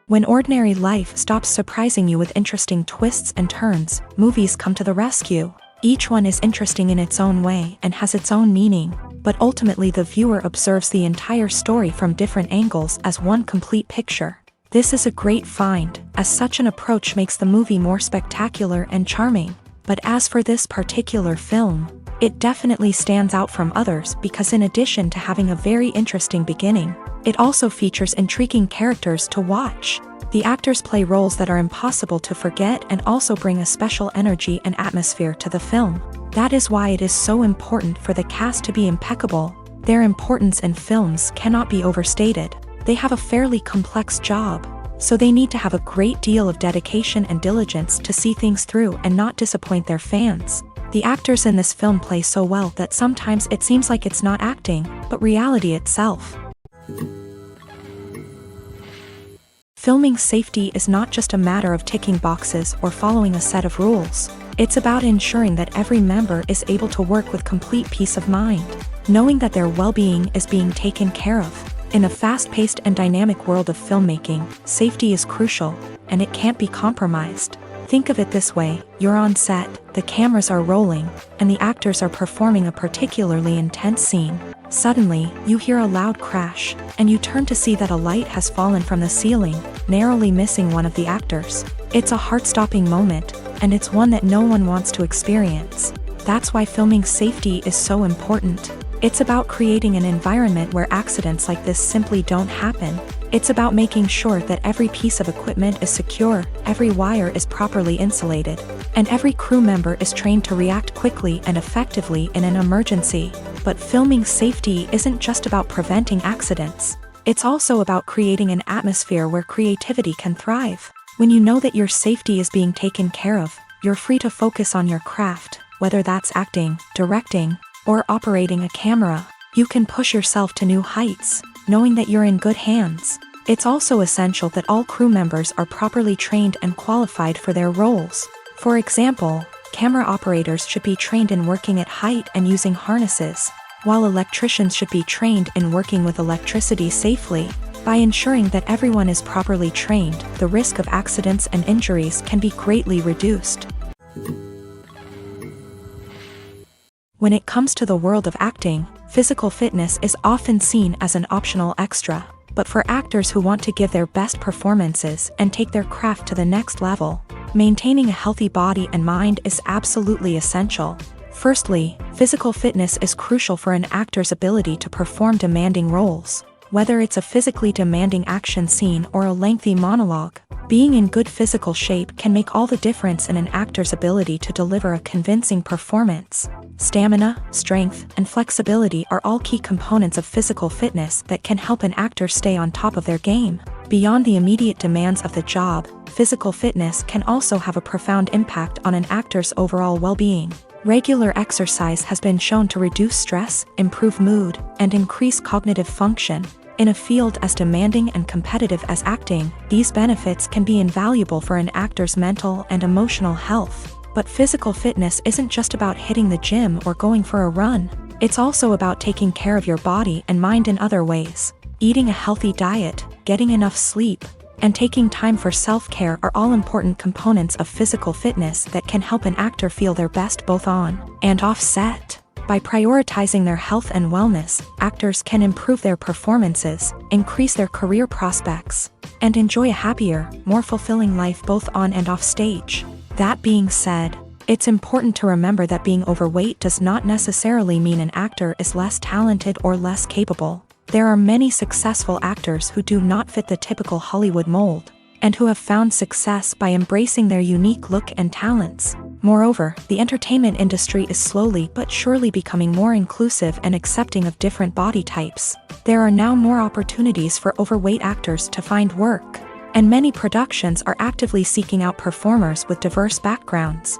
When ordinary life stops surprising you with interesting twists and turns, movies come to the rescue. Each one is interesting in its own way and has its own meaning, but ultimately the viewer observes the entire story from different angles as one complete picture. This is a great find, as such an approach makes the movie more spectacular and charming. But as for this particular film, it definitely stands out from others because in addition to having a very interesting beginning, it also features intriguing characters to watch. The actors play roles that are impossible to forget and also bring a special energy and atmosphere to the film. That is why it is so important for the cast to be impeccable. Their importance in films cannot be overstated. They have a fairly complex job, so they need to have a great deal of dedication and diligence to see things through and not disappoint their fans. The actors in this film play so well that sometimes it seems like it's not acting, but reality itself. Filming safety is not just a matter of ticking boxes or following a set of rules. It's about ensuring that every member is able to work with complete peace of mind, knowing that their well-being is being taken care of. In a fast-paced and dynamic world of filmmaking, safety is crucial, and it can't be compromised. Think of it this way: you're on set, the cameras are rolling, and the actors are performing a particularly intense scene. Suddenly, you hear a loud crash, and you turn to see that a light has fallen from the ceiling, narrowly missing one of the actors. It's a heart-stopping moment, and it's one that no one wants to experience. That's why filming safety is so important. It's about creating an environment where accidents like this simply don't happen. It's about making sure that every piece of equipment is secure, every wire is properly insulated, and every crew member is trained to react quickly and effectively in an emergency. But filming safety isn't just about preventing accidents. It's also about creating an atmosphere where creativity can thrive. When you know that your safety is being taken care of, you're free to focus on your craft, whether that's acting, directing, or operating a camera. You can push yourself to new heights, knowing that you're in good hands. It's also essential that all crew members are properly trained and qualified for their roles. For example, camera operators should be trained in working at height and using harnesses, while electricians should be trained in working with electricity safely. By ensuring that everyone is properly trained, the risk of accidents and injuries can be greatly reduced. When it comes to the world of acting, physical fitness is often seen as an optional extra. But for actors who want to give their best performances and take their craft to the next level, maintaining a healthy body and mind is absolutely essential. Firstly, physical fitness is crucial for an actor's ability to perform demanding roles. Whether it's a physically demanding action scene or a lengthy monologue, being in good physical shape can make all the difference in an actor's ability to deliver a convincing performance. Stamina, strength, and flexibility are all key components of physical fitness that can help an actor stay on top of their game. Beyond the immediate demands of the job, physical fitness can also have a profound impact on an actor's overall well-being. Regular exercise has been shown to reduce stress, improve mood, and increase cognitive function. In a field as demanding and competitive as acting, these benefits can be invaluable for an actor's mental and emotional health. But physical fitness isn't just about hitting the gym or going for a run. It's also about taking care of your body and mind in other ways. Eating a healthy diet, getting enough sleep, and taking time for self-care are all important components of physical fitness that can help an actor feel their best both on and off set. By prioritizing their health and wellness, actors can improve their performances, increase their career prospects, and enjoy a happier, more fulfilling life both on and off stage. That being said, it's important to remember that being overweight does not necessarily mean an actor is less talented or less capable. There are many successful actors who do not fit the typical Hollywood mold, and who have found success by embracing their unique look and talents. Moreover, the entertainment industry is slowly but surely becoming more inclusive and accepting of different body types. There are now more opportunities for overweight actors to find work, and many productions are actively seeking out performers with diverse backgrounds.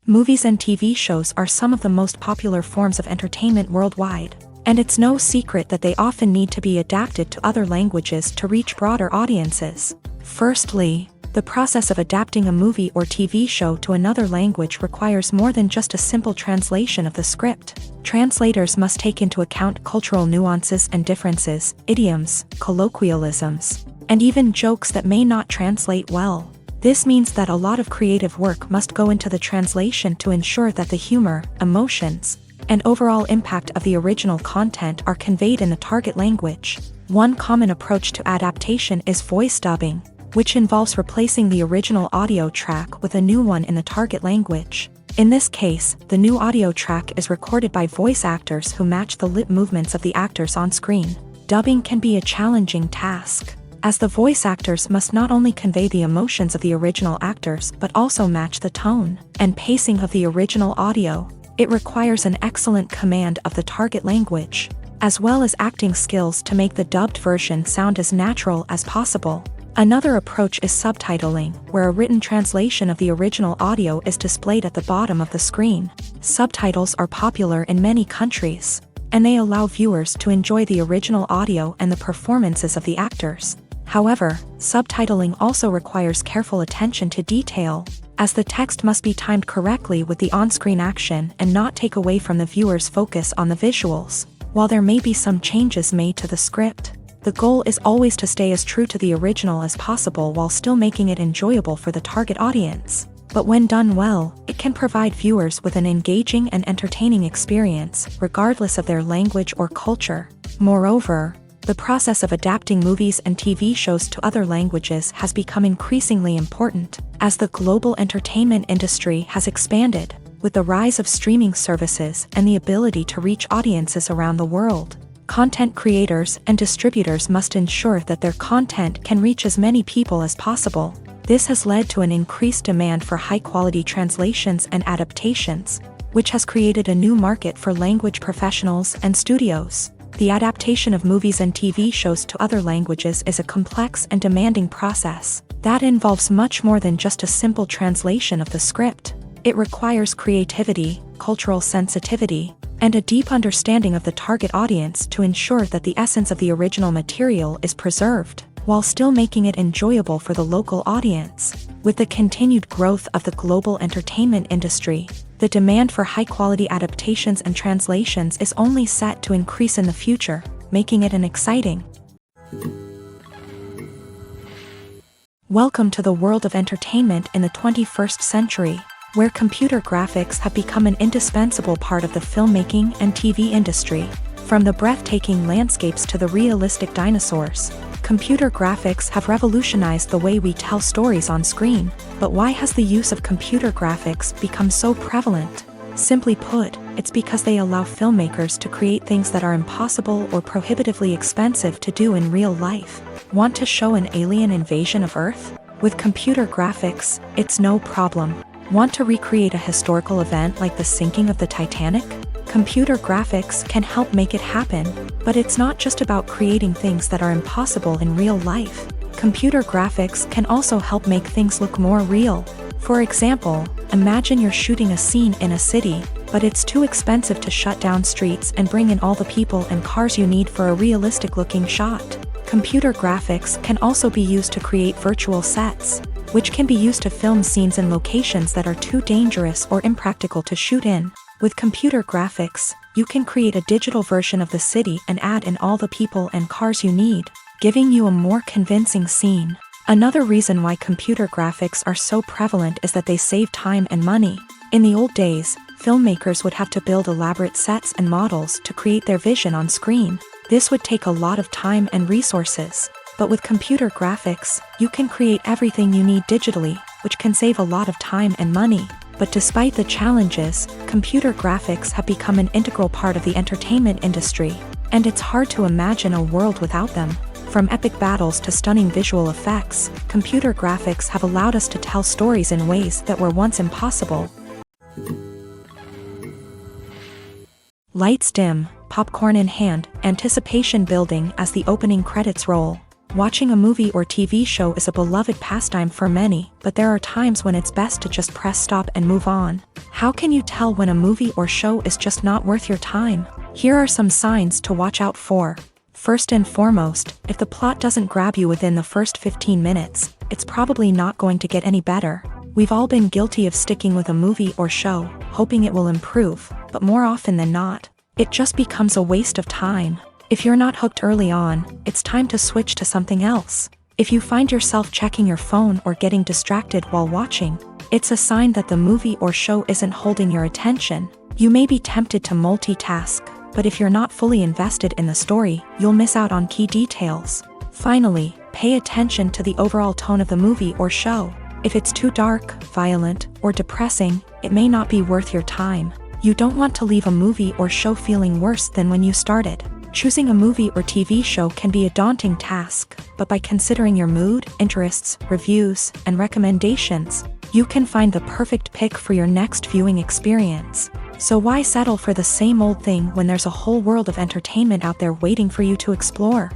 Movies and TV shows are some of the most popular forms of entertainment worldwide, and it's no secret that they often need to be adapted to other languages to reach broader audiences. Firstly, The process of adapting a movie or TV show to another language requires more than just a simple translation of the script. Translators must take into account cultural nuances and differences, idioms, colloquialisms, and even jokes that may not translate well. This means that a lot of creative work must go into the translation to ensure that the humor, emotions, and overall impact of the original content are conveyed in the target language. One common approach to adaptation is voice dubbing, which involves replacing the original audio track with a new one in the target language. In this case, the new audio track is recorded by voice actors who match the lip movements of the actors on screen. Dubbing can be a challenging task, as the voice actors must not only convey the emotions of the original actors but also match the tone and pacing of the original audio. It requires an excellent command of the target language, as well as acting skills to make the dubbed version sound as natural as possible. Another approach is subtitling, where a written translation of the original audio is displayed at the bottom of the screen. Subtitles are popular in many countries, and they allow viewers to enjoy the original audio and the performances of the actors. However, subtitling also requires careful attention to detail, as the text must be timed correctly with the on-screen action and not take away from the viewer's focus on the visuals. While there may be some changes made to the script, the goal is always to stay as true to the original as possible while still making it enjoyable for the target audience. But when done well, it can provide viewers with an engaging and entertaining experience, regardless of their language or culture. Moreover, the process of adapting movies and TV shows to other languages has become increasingly important, as the global entertainment industry has expanded, with the rise of streaming services and the ability to reach audiences around the world. Content creators and distributors must ensure that their content can reach as many people as possible. This has led to an increased demand for high-quality translations and adaptations, which has created a new market for language professionals and studios. The adaptation of movies and TV shows to other languages is a complex and demanding process that involves much more than just a simple translation of the script. It requires creativity, cultural sensitivity, and a deep understanding of the target audience to ensure that the essence of the original material is preserved, while still making it enjoyable for the local audience. With the continued growth of the global entertainment industry, the demand for high-quality adaptations and translations is only set to increase in the future, making it an exciting. Welcome to the world of entertainment in the 21st century, where computer graphics have become an indispensable part of the filmmaking and TV industry. From the breathtaking landscapes to the realistic dinosaurs, computer graphics have revolutionized the way we tell stories on screen. But why has the use of computer graphics become so prevalent? Simply put, it's because they allow filmmakers to create things that are impossible or prohibitively expensive to do in real life. Want to show an alien invasion of Earth? With computer graphics, it's no problem. Want to recreate a historical event like the sinking of the Titanic? Computer graphics can help make it happen, but it's not just about creating things that are impossible in real life. Computer graphics can also help make things look more real. For example, imagine you're shooting a scene in a city, but it's too expensive to shut down streets and bring in all the people and cars you need for a realistic-looking shot. Computer graphics can also be used to create virtual sets, which can be used to film scenes in locations that are too dangerous or impractical to shoot in. With computer graphics, you can create a digital version of the city and add in all the people and cars you need, giving you a more convincing scene. Another reason why computer graphics are so prevalent is that they save time and money. In the old days, filmmakers would have to build elaborate sets and models to create their vision on screen. This would take a lot of time and resources. But with computer graphics, you can create everything you need digitally, which can save a lot of time and money. But despite the challenges, computer graphics have become an integral part of the entertainment industry, and it's hard to imagine a world without them. From epic battles to stunning visual effects, computer graphics have allowed us to tell stories in ways that were once impossible. Lights dim, popcorn in hand, anticipation building as the opening credits roll. Watching a movie or TV show is a beloved pastime for many, but there are times when it's best to just press stop and move on. How can you tell when a movie or show is just not worth your time? Here are some signs to watch out for. First and foremost, if the plot doesn't grab you within the first 15 minutes, it's probably not going to get any better. We've all been guilty of sticking with a movie or show, hoping it will improve, but more often than not, it just becomes a waste of time. If you're not hooked early on, it's time to switch to something else. If you find yourself checking your phone or getting distracted while watching, it's a sign that the movie or show isn't holding your attention. You may be tempted to multitask, but if you're not fully invested in the story, you'll miss out on key details. Finally, pay attention to the overall tone of the movie or show. If it's too dark, violent, or depressing, it may not be worth your time. You don't want to leave a movie or show feeling worse than when you started. Choosing a movie or TV show can be a daunting task, but by considering your mood, interests, reviews, and recommendations, you can find the perfect pick for your next viewing experience. So why settle for the same old thing when there's a whole world of entertainment out there waiting for you to explore?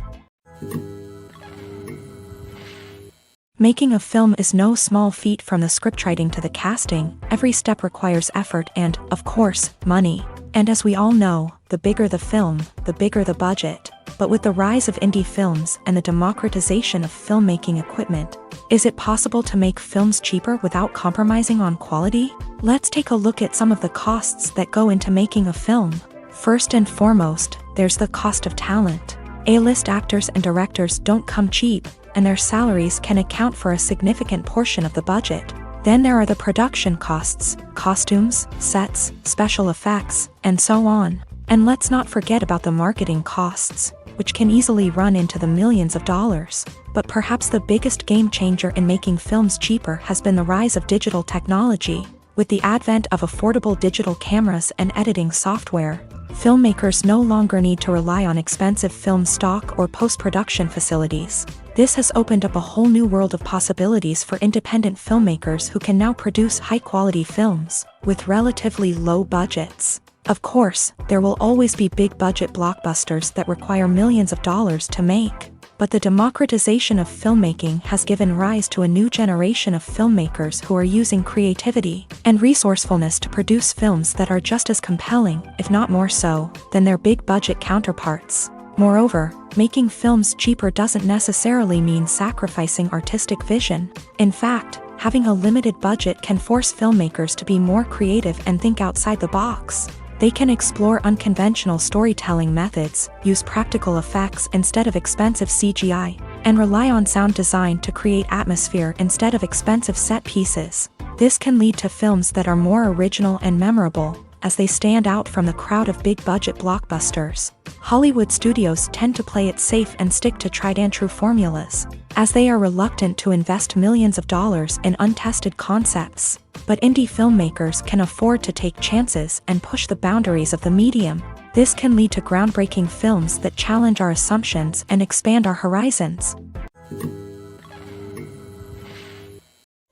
Making a film is no small feat. From the scriptwriting to the casting, every step requires effort and, of course, money. And as we all know, the bigger the film, the bigger the budget. But with the rise of indie films and the democratization of filmmaking equipment, is it possible to make films cheaper without compromising on quality? Let's take a look at some of the costs that go into making a film. First and foremost, there's the cost of talent. A-list actors and directors don't come cheap, and their salaries can account for a significant portion of the budget. Then there are the production costs, costumes, sets, special effects, and so on. And let's not forget about the marketing costs, which can easily run into the millions of dollars. But perhaps the biggest game changer in making films cheaper has been the rise of digital technology. With the advent of affordable digital cameras and editing software, filmmakers no longer need to rely on expensive film stock or post-production facilities. This has opened up a whole new world of possibilities for independent filmmakers who can now produce high-quality films with relatively low budgets. Of course, there will always be big-budget blockbusters that require millions of dollars to make. But the democratization of filmmaking has given rise to a new generation of filmmakers who are using creativity and resourcefulness to produce films that are just as compelling, if not more so, than their big-budget counterparts. Moreover, making films cheaper doesn't necessarily mean sacrificing artistic vision. In fact, having a limited budget can force filmmakers to be more creative and think outside the box. They can explore unconventional storytelling methods, use practical effects instead of expensive CGI, and rely on sound design to create atmosphere instead of expensive set pieces. This can lead to films that are more original and memorable, as they stand out from the crowd of big-budget blockbusters. Hollywood studios tend to play it safe and stick to tried-and-true formulas, as they are reluctant to invest millions of dollars in untested concepts. But indie filmmakers can afford to take chances and push the boundaries of the medium. This can lead to groundbreaking films that challenge our assumptions and expand our horizons.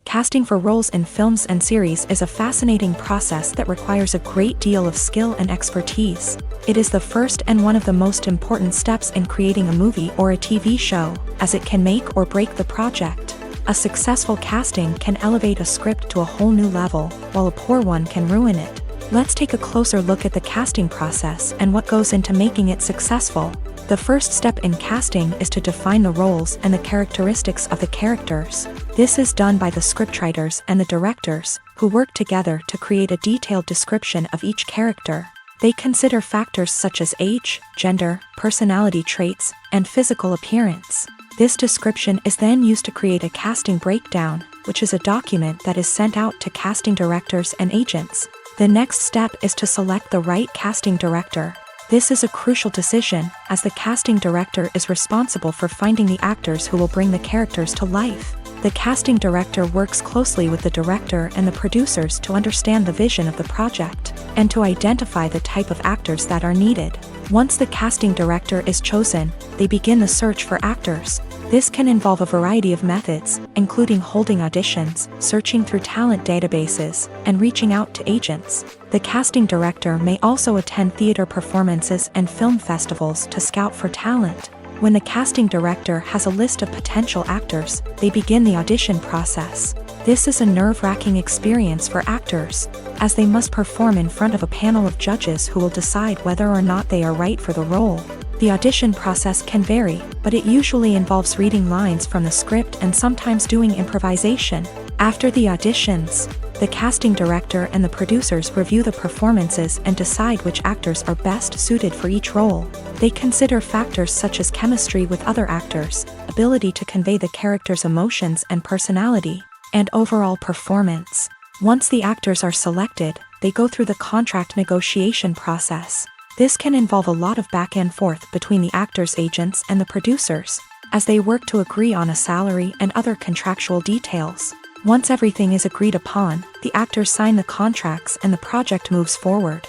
Casting for roles in films and series is a fascinating process that requires a great deal of skill and expertise. It is the first and one of the most important steps in creating a movie or a TV show, as it can make or break the project. A successful casting can elevate a script to a whole new level, while a poor one can ruin it. Let's take a closer look at the casting process and what goes into making it successful. The first step in casting is to define the roles and the characteristics of the characters. This is done by the scriptwriters and the directors, who work together to create a detailed description of each character. They consider factors such as age, gender, personality traits, and physical appearance. This description is then used to create a casting breakdown, which is a document that is sent out to casting directors and agents. The next step is to select the right casting director. This is a crucial decision, as the casting director is responsible for finding the actors who will bring the characters to life. The casting director works closely with the director and the producers to understand the vision of the project, and to identify the type of actors that are needed. Once the casting director is chosen, they begin the search for actors. This can involve a variety of methods, including holding auditions, searching through talent databases, and reaching out to agents. The casting director may also attend theater performances and film festivals to scout for talent. When the casting director has a list of potential actors, they begin the audition process. This is a nerve-wracking experience for actors, as they must perform in front of a panel of judges who will decide whether or not they are right for the role. The audition process can vary, but it usually involves reading lines from the script and sometimes doing improvisation. After the auditions, the casting director and the producers review the performances and decide which actors are best suited for each role. They consider factors such as chemistry with other actors, ability to convey the character's emotions and personality, and overall performance. Once the actors are selected, they go through the contract negotiation process. This can involve a lot of back and forth between the actors' agents and the producers, as they work to agree on a salary and other contractual details. Once everything is agreed upon, the actors sign the contracts and the project moves forward.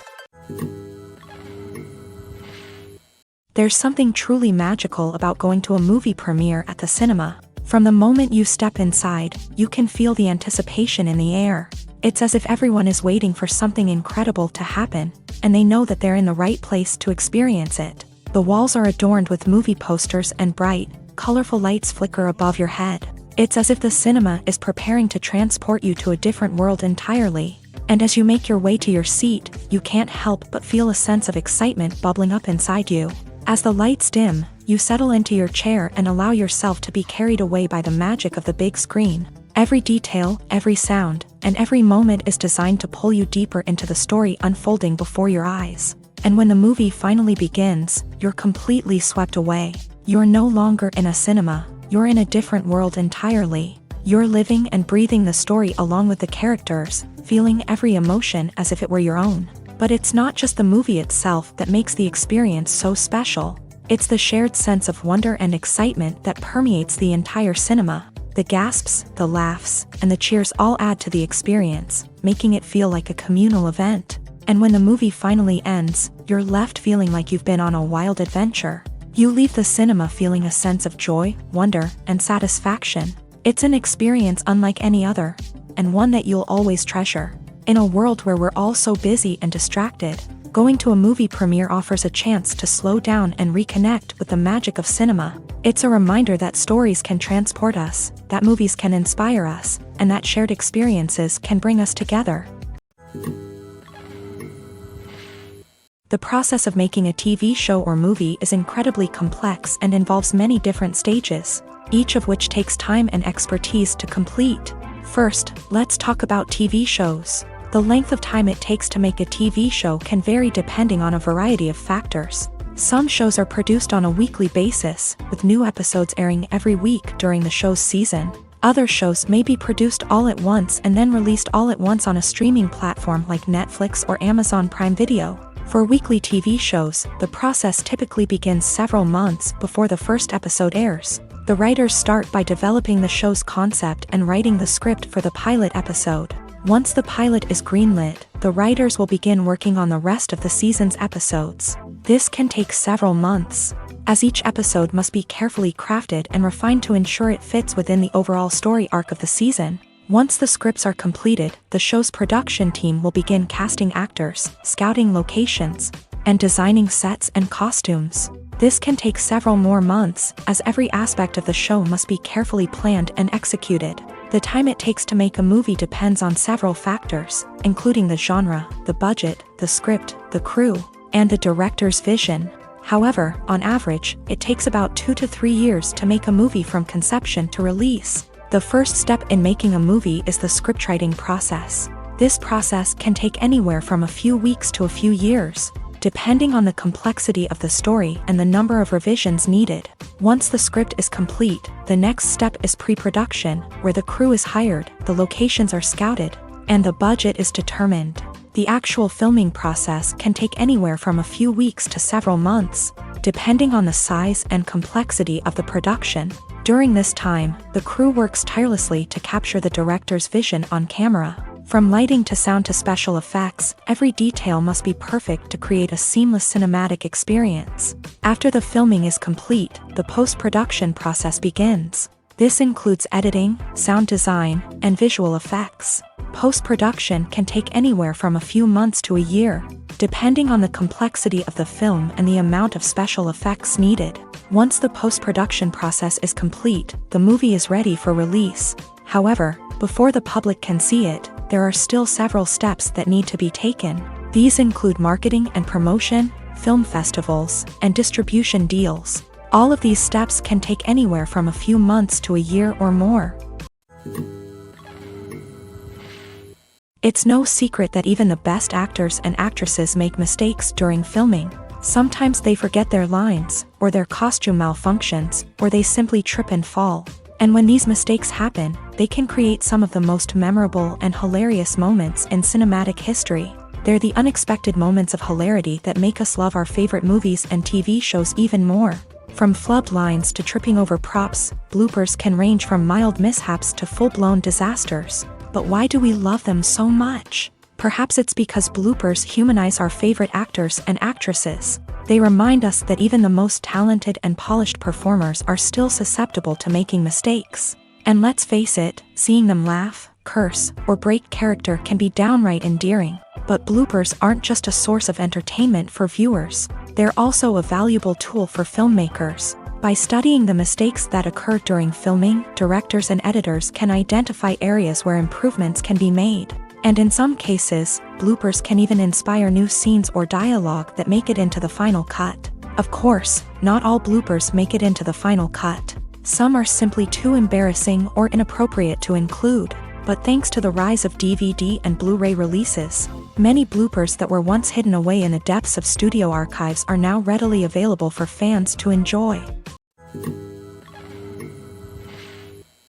There's something truly magical about going to a movie premiere at the cinema. From the moment you step inside, you can feel the anticipation in the air. It's as if everyone is waiting for something incredible to happen, and they know that they're in the right place to experience it. The walls are adorned with movie posters and bright, colorful lights flicker above your head. It's as if the cinema is preparing to transport you to a different world entirely. And as you make your way to your seat, you can't help but feel a sense of excitement bubbling up inside you. As the lights dim, you settle into your chair and allow yourself to be carried away by the magic of the big screen. Every detail, every sound, and every moment is designed to pull you deeper into the story unfolding before your eyes. And when the movie finally begins, you're completely swept away. You're no longer in a cinema, you're in a different world entirely. You're living and breathing the story along with the characters, feeling every emotion as if it were your own. But it's not just the movie itself that makes the experience so special. It's the shared sense of wonder and excitement that permeates the entire cinema. The gasps, the laughs, and the cheers all add to the experience, making it feel like a communal event. And when the movie finally ends, you're left feeling like you've been on a wild adventure. You leave the cinema feeling a sense of joy, wonder, and satisfaction. It's an experience unlike any other, and one that you'll always treasure. In a world where we're all so busy and distracted, going to a movie premiere offers a chance to slow down and reconnect with the magic of cinema. It's a reminder that stories can transport us, that movies can inspire us, and that shared experiences can bring us together. The process of making a TV show or movie is incredibly complex and involves many different stages, each of which takes time and expertise to complete. First, let's talk about TV shows. The length of time it takes to make a TV show can vary depending on a variety of factors. Some shows are produced on a weekly basis, with new episodes airing every week during the show's season. Other shows may be produced all at once and then released all at once on a streaming platform like Netflix or Amazon Prime Video. For weekly TV shows, the process typically begins several months before the first episode airs. The writers start by developing the show's concept and writing the script for the pilot episode. Once the pilot is greenlit, the writers will begin working on the rest of the season's episodes. This can take several months, as each episode must be carefully crafted and refined to ensure it fits within the overall story arc of the season. Once the scripts are completed, the show's production team will begin casting actors, scouting locations, and designing sets and costumes. This can take several more months, as every aspect of the show must be carefully planned and executed. The time it takes to make a movie depends on several factors, including the genre, the budget, the script, the crew, and the director's vision. However, on average, it takes about 2 to 3 years to make a movie from conception to release. The first step in making a movie is the scriptwriting process. This process can take anywhere from a few weeks to a few years, depending on the complexity of the story and the number of revisions needed. Once the script is complete, the next step is pre-production, where the crew is hired, the locations are scouted, and the budget is determined. The actual filming process can take anywhere from a few weeks to several months, depending on the size and complexity of the production. During this time, the crew works tirelessly to capture the director's vision on camera. From lighting to sound to special effects, every detail must be perfect to create a seamless cinematic experience. After the filming is complete, the post-production process begins. This includes editing, sound design, and visual effects. Post-production can take anywhere from a few months to a year, depending on the complexity of the film and the amount of special effects needed. Once the post-production process is complete, the movie is ready for release. However, before the public can see it, there are still several steps that need to be taken. These include marketing and promotion, film festivals, and distribution deals. All of these steps can take anywhere from a few months to a year or more. It's no secret that even the best actors and actresses make mistakes during filming. Sometimes they forget their lines, or their costume malfunctions, or they simply trip and fall. And when these mistakes happen, they can create some of the most memorable and hilarious moments in cinematic history. They're the unexpected moments of hilarity that make us love our favorite movies and TV shows even more. From flubbed lines to tripping over props, bloopers can range from mild mishaps to full-blown disasters. But why do we love them so much? Perhaps it's because bloopers humanize our favorite actors and actresses. They remind us that even the most talented and polished performers are still susceptible to making mistakes. And let's face it, seeing them laugh, curse, or break character can be downright endearing. But bloopers aren't just a source of entertainment for viewers. They're also a valuable tool for filmmakers. By studying the mistakes that occur during filming, directors and editors can identify areas where improvements can be made. And in some cases, bloopers can even inspire new scenes or dialogue that make it into the final cut. Of course, not all bloopers make it into the final cut. Some are simply too embarrassing or inappropriate to include. But thanks to the rise of DVD and Blu-ray releases, many bloopers that were once hidden away in the depths of studio archives are now readily available for fans to enjoy.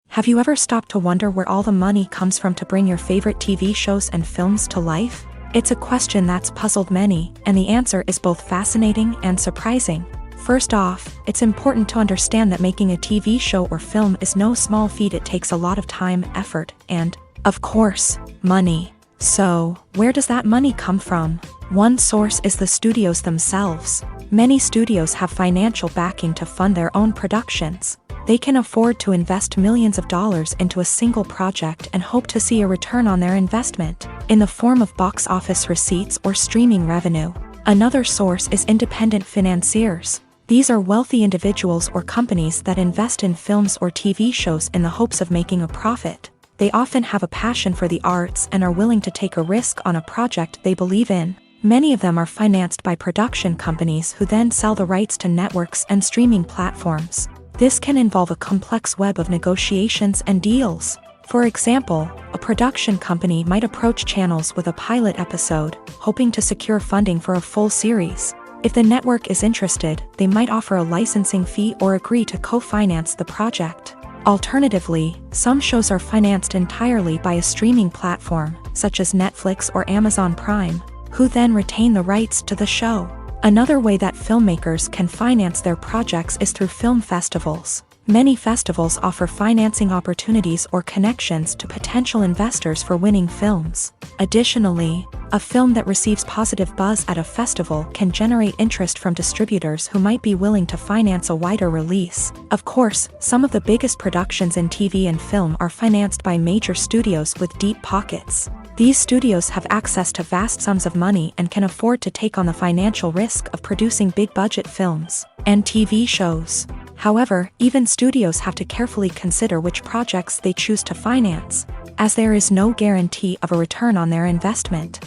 Have you ever stopped to wonder where all the money comes from to bring your favorite TV shows and films to life? It's a question that's puzzled many, and the answer is both fascinating and surprising. First off, it's important to understand that making a TV show or film is no small feat. It takes a lot of time, effort, and, of course, money. So, where does that money come from? One source is the studios themselves. Many studios have financial backing to fund their own productions. They can afford to invest millions of dollars into a single project and hope to see a return on their investment, in the form of box office receipts or streaming revenue. Another source is independent financiers. These are wealthy individuals or companies that invest in films or TV shows in the hopes of making a profit. They often have a passion for the arts and are willing to take a risk on a project they believe in. Many of them are financed by production companies who then sell the rights to networks and streaming platforms. This can involve a complex web of negotiations and deals. For example, a production company might approach channels with a pilot episode, hoping to secure funding for a full series. If the network is interested, they might offer a licensing fee or agree to co-finance the project. Alternatively, some shows are financed entirely by a streaming platform, such as Netflix or Amazon Prime, who then retain the rights to the show. Another way that filmmakers can finance their projects is through film festivals. Many festivals offer financing opportunities or connections to potential investors for winning films. Additionally, a film that receives positive buzz at a festival can generate interest from distributors who might be willing to finance a wider release. Of course, some of the biggest productions in TV and film are financed by major studios with deep pockets. These studios have access to vast sums of money and can afford to take on the financial risk of producing big-budget films and TV shows. However, even studios have to carefully consider which projects they choose to finance, as there is no guarantee of a return on their investment.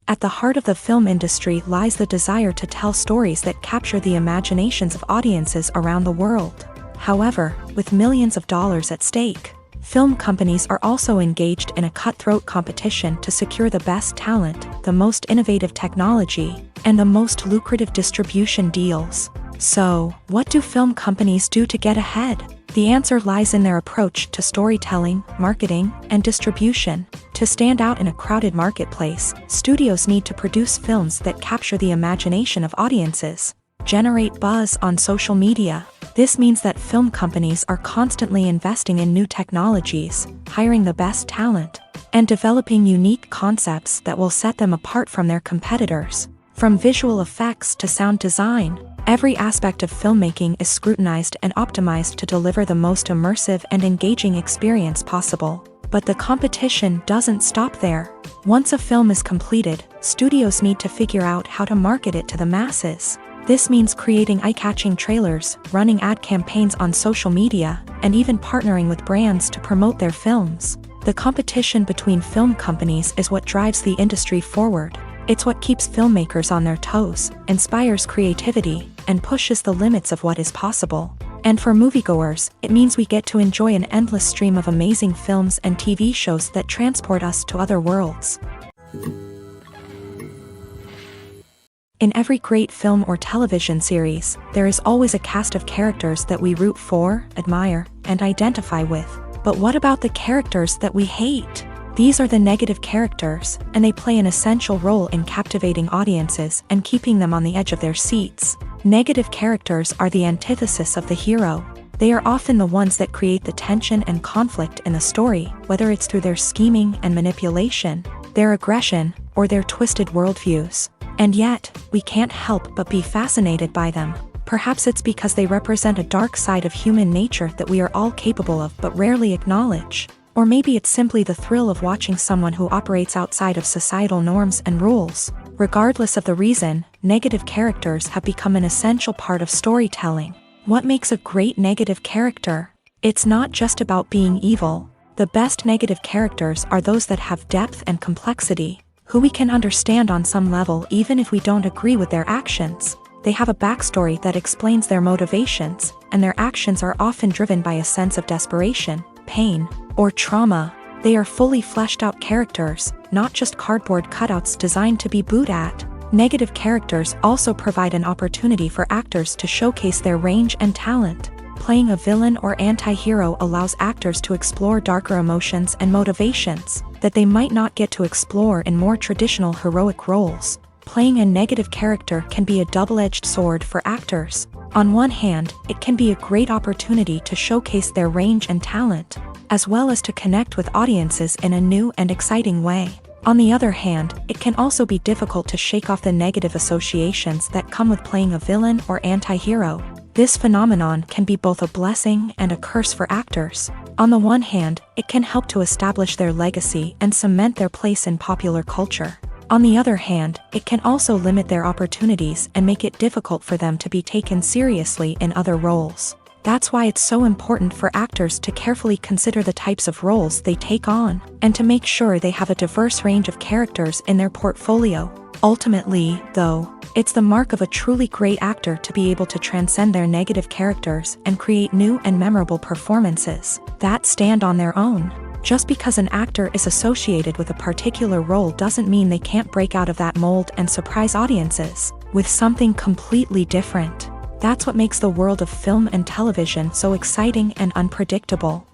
At the heart of the film industry lies the desire to tell stories that capture the imaginations of audiences around the world. However, with millions of dollars at stake, film companies are also engaged in a cutthroat competition to secure the best talent, the most innovative technology, and the most lucrative distribution deals. So, what do film companies do to get ahead? The answer lies in their approach to storytelling, marketing, and distribution. To stand out in a crowded marketplace, studios need to produce films that capture the imagination of audiences, generate buzz on social media. This means that film companies are constantly investing in new technologies, hiring the best talent, and developing unique concepts that will set them apart from their competitors. From visual effects to sound design, every aspect of filmmaking is scrutinized and optimized to deliver the most immersive and engaging experience possible. But the competition doesn't stop there. Once a film is completed, studios need to figure out how to market it to the masses. This means creating eye-catching trailers, running ad campaigns on social media, and even partnering with brands to promote their films. The competition between film companies is what drives the industry forward. It's what keeps filmmakers on their toes, inspires creativity, and pushes the limits of what is possible. And for moviegoers, it means we get to enjoy an endless stream of amazing films and TV shows that transport us to other worlds. In every great film or television series, there is always a cast of characters that we root for, admire, and identify with. But what about the characters that we hate? These are the negative characters, and they play an essential role in captivating audiences and keeping them on the edge of their seats. Negative characters are the antithesis of the hero. They are often the ones that create the tension and conflict in the story, whether it's through their scheming and manipulation, their aggression, or their twisted worldviews. And yet, we can't help but be fascinated by them. Perhaps it's because they represent a dark side of human nature that we are all capable of but rarely acknowledge. Or maybe it's simply the thrill of watching someone who operates outside of societal norms and rules. Regardless of the reason, negative characters have become an essential part of storytelling. What makes a great negative character? It's not just about being evil. The best negative characters are those that have depth and complexity, who we can understand on some level even if we don't agree with their actions. They have a backstory that explains their motivations, and their actions are often driven by a sense of desperation, pain, or trauma. They are fully fleshed out characters, not just cardboard cutouts designed to be booed at. Negative characters also provide an opportunity for actors to showcase their range and talent. Playing a villain or anti-hero allows actors to explore darker emotions and motivations that they might not get to explore in more traditional heroic roles. Playing a negative character can be a double-edged sword for actors. On one hand, it can be a great opportunity to showcase their range and talent, as well as to connect with audiences in a new and exciting way. On the other hand, it can also be difficult to shake off the negative associations that come with playing a villain or anti-hero. This phenomenon can be both a blessing and a curse for actors. On the one hand, it can help to establish their legacy and cement their place in popular culture. On the other hand, it can also limit their opportunities and make it difficult for them to be taken seriously in other roles. That's why it's so important for actors to carefully consider the types of roles they take on, and to make sure they have a diverse range of characters in their portfolio. Ultimately, though, it's the mark of a truly great actor to be able to transcend their negative characters and create new and memorable performances that stand on their own. Just because an actor is associated with a particular role doesn't mean they can't break out of that mold and surprise audiences with something completely different. That's what makes the world of film and television so exciting and unpredictable.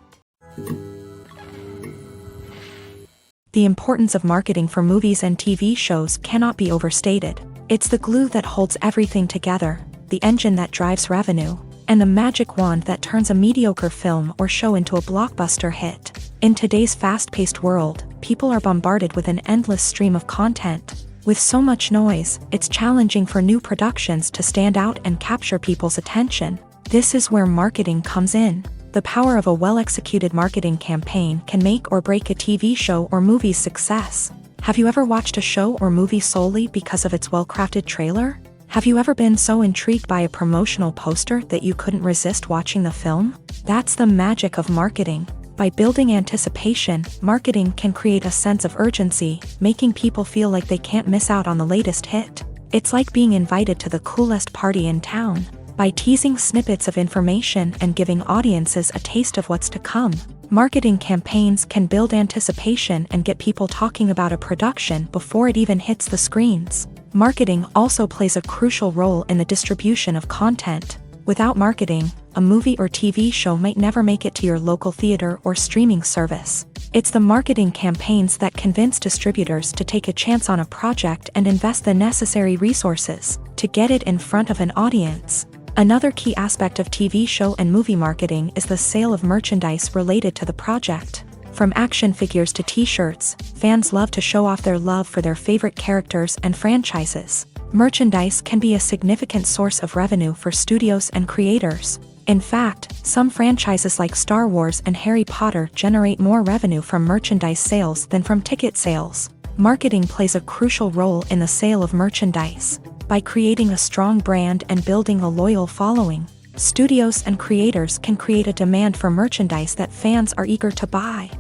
The importance of marketing for movies and TV shows cannot be overstated. It's the glue that holds everything together, the engine that drives revenue, and the magic wand that turns a mediocre film or show into a blockbuster hit. In today's fast-paced world, people are bombarded with an endless stream of content. With so much noise, it's challenging for new productions to stand out and capture people's attention. This is where marketing comes in. The power of a well-executed marketing campaign can make or break a TV show or movie's success. Have you ever watched a show or movie solely because of its well-crafted trailer? Have you ever been so intrigued by a promotional poster that you couldn't resist watching the film? That's the magic of marketing. By building anticipation, marketing can create a sense of urgency, making people feel like they can't miss out on the latest hit. It's like being invited to the coolest party in town. By teasing snippets of information and giving audiences a taste of what's to come, marketing campaigns can build anticipation and get people talking about a production before it even hits the screens. Marketing also plays a crucial role in the distribution of content. Without marketing, a movie or TV show might never make it to your local theater or streaming service. It's the marketing campaigns that convince distributors to take a chance on a project and invest the necessary resources to get it in front of an audience. Another key aspect of TV show and movie marketing is the sale of merchandise related to the project. From action figures to t-shirts, fans love to show off their love for their favorite characters and franchises. Merchandise can be a significant source of revenue for studios and creators. In fact, some franchises like Star Wars and Harry Potter generate more revenue from merchandise sales than from ticket sales. Marketing plays a crucial role in the sale of merchandise. By creating a strong brand and building a loyal following, studios and creators can create a demand for merchandise that fans are eager to buy.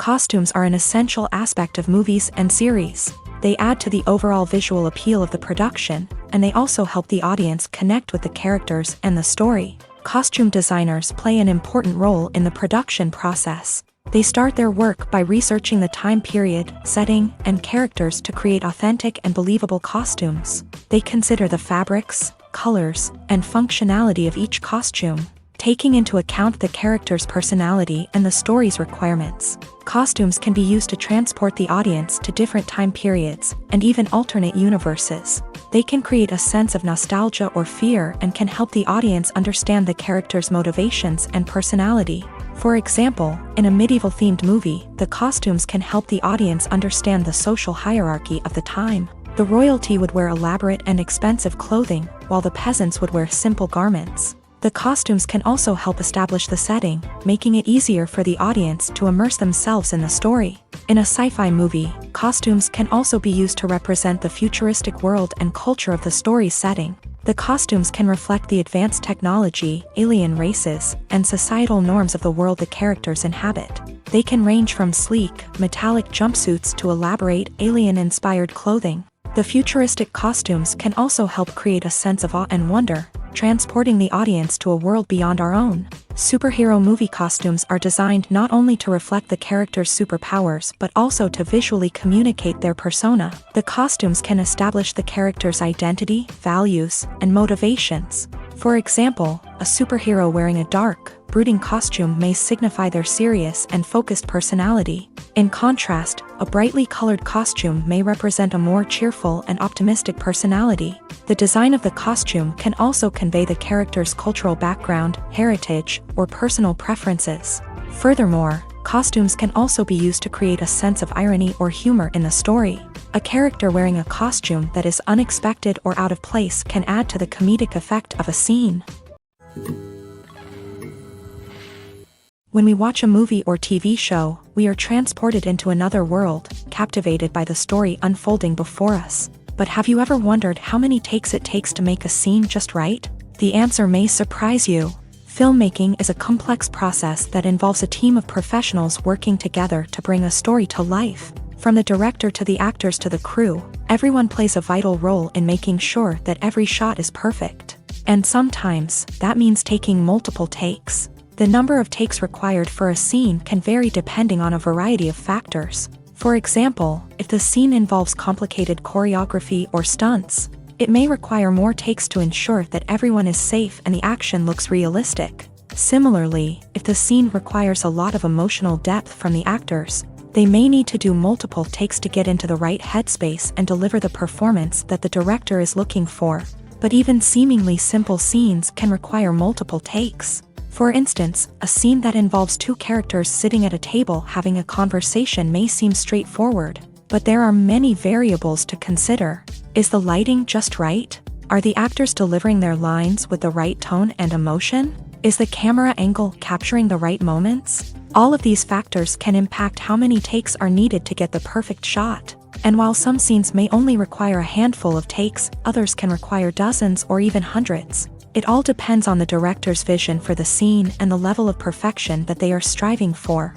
Costumes are an essential aspect of movies and series. They add to the overall visual appeal of the production, and they also help the audience connect with the characters and the story. Costume designers play an important role in the production process. They start their work by researching the time period, setting, and characters to create authentic and believable costumes. They consider the fabrics, colors, and functionality of each costume, taking into account the character's personality and the story's requirements. Costumes can be used to transport the audience to different time periods and even alternate universes. They can create a sense of nostalgia or fear and can help the audience understand the character's motivations and personality. For example, in a medieval-themed movie, the costumes can help the audience understand the social hierarchy of the time. The royalty would wear elaborate and expensive clothing, while the peasants would wear simple garments. The costumes can also help establish the setting, making it easier for the audience to immerse themselves in the story. In a sci-fi movie, costumes can also be used to represent the futuristic world and culture of the story's setting. The costumes can reflect the advanced technology, alien races, and societal norms of the world the characters inhabit. They can range from sleek, metallic jumpsuits to elaborate, alien-inspired clothing. The futuristic costumes can also help create a sense of awe and wonder, transporting the audience to a world beyond our own. Superhero movie costumes are designed not only to reflect the character's superpowers but also to visually communicate their persona. The costumes can establish the character's identity, values, and motivations. For example, a superhero wearing a dark, brooding costume may signify their serious and focused personality. In contrast, a brightly colored costume may represent a more cheerful and optimistic personality. The design of the costume can also convey the character's cultural background, heritage, or personal preferences. Furthermore, costumes can also be used to create a sense of irony or humor in the story. A character wearing a costume that is unexpected or out of place can add to the comedic effect of a scene. When we watch a movie or TV show, we are transported into another world, captivated by the story unfolding before us. But have you ever wondered how many takes it takes to make a scene just right? The answer may surprise you. Filmmaking is a complex process that involves a team of professionals working together to bring a story to life. From the director to the actors to the crew, everyone plays a vital role in making sure that every shot is perfect. And sometimes, that means taking multiple takes. The number of takes required for a scene can vary depending on a variety of factors. For example, if the scene involves complicated choreography or stunts, it may require more takes to ensure that everyone is safe and the action looks realistic. Similarly, if the scene requires a lot of emotional depth from the actors, they may need to do multiple takes to get into the right headspace and deliver the performance that the director is looking for. But even seemingly simple scenes can require multiple takes. For instance, a scene that involves two characters sitting at a table having a conversation may seem straightforward, but there are many variables to consider. Is the lighting just right? Are the actors delivering their lines with the right tone and emotion? Is the camera angle capturing the right moments? All of these factors can impact how many takes are needed to get the perfect shot. And while some scenes may only require a handful of takes, others can require dozens or even hundreds. It all depends on the director's vision for the scene and the level of perfection that they are striving for.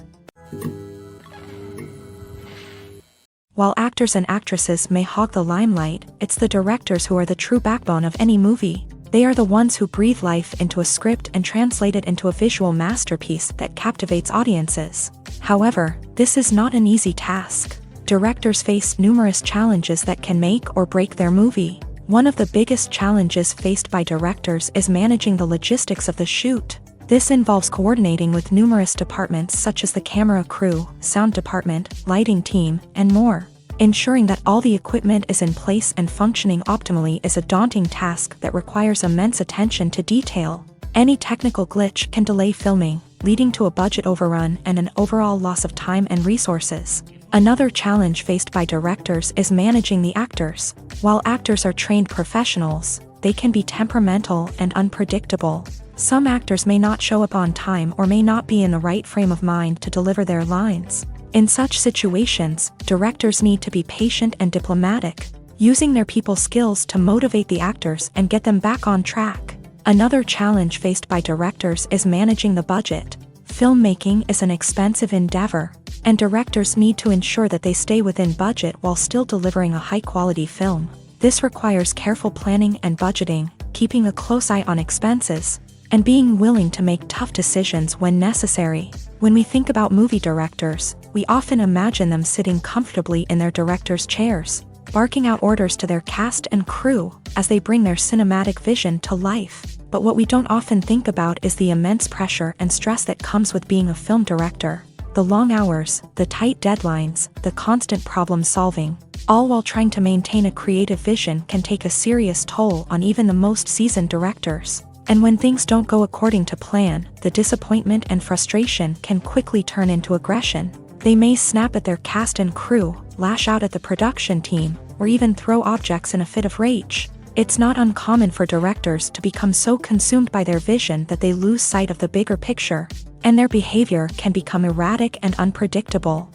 While actors and actresses may hog the limelight, it's the directors who are the true backbone of any movie. They are the ones who breathe life into a script and translate it into a visual masterpiece that captivates audiences. However, this is not an easy task. Directors face numerous challenges that can make or break their movie. One of the biggest challenges faced by directors is managing the logistics of the shoot. This involves coordinating with numerous departments such as the camera crew, sound department, lighting team, and more. Ensuring that all the equipment is in place and functioning optimally is a daunting task that requires immense attention to detail. Any technical glitch can delay filming, leading to a budget overrun and an overall loss of time and resources. Another challenge faced by directors is managing the actors. While actors are trained professionals, they can be temperamental and unpredictable. Some actors may not show up on time or may not be in the right frame of mind to deliver their lines. In such situations, directors need to be patient and diplomatic, using their people skills to motivate the actors and get them back on track. Another challenge faced by directors is managing the budget. Filmmaking is an expensive endeavor. and directors need to ensure that they stay within budget while still delivering a high-quality film. This requires careful planning and budgeting, keeping a close eye on expenses, and being willing to make tough decisions when necessary. When we think about movie directors, we often imagine them sitting comfortably in their director's chairs, barking out orders to their cast and crew as they bring their cinematic vision to life. But what we don't often think about is the immense pressure and stress that comes with being a film director. The long hours, the tight deadlines, the constant problem solving, all while trying to maintain a creative vision can take a serious toll on even the most seasoned directors. And when things don't go according to plan, the disappointment and frustration can quickly turn into aggression. They may snap at their cast and crew, lash out at the production team, or even throw objects in a fit of rage. It's not uncommon for directors to become so consumed by their vision that they lose sight of the bigger picture, and their behavior can become erratic and unpredictable.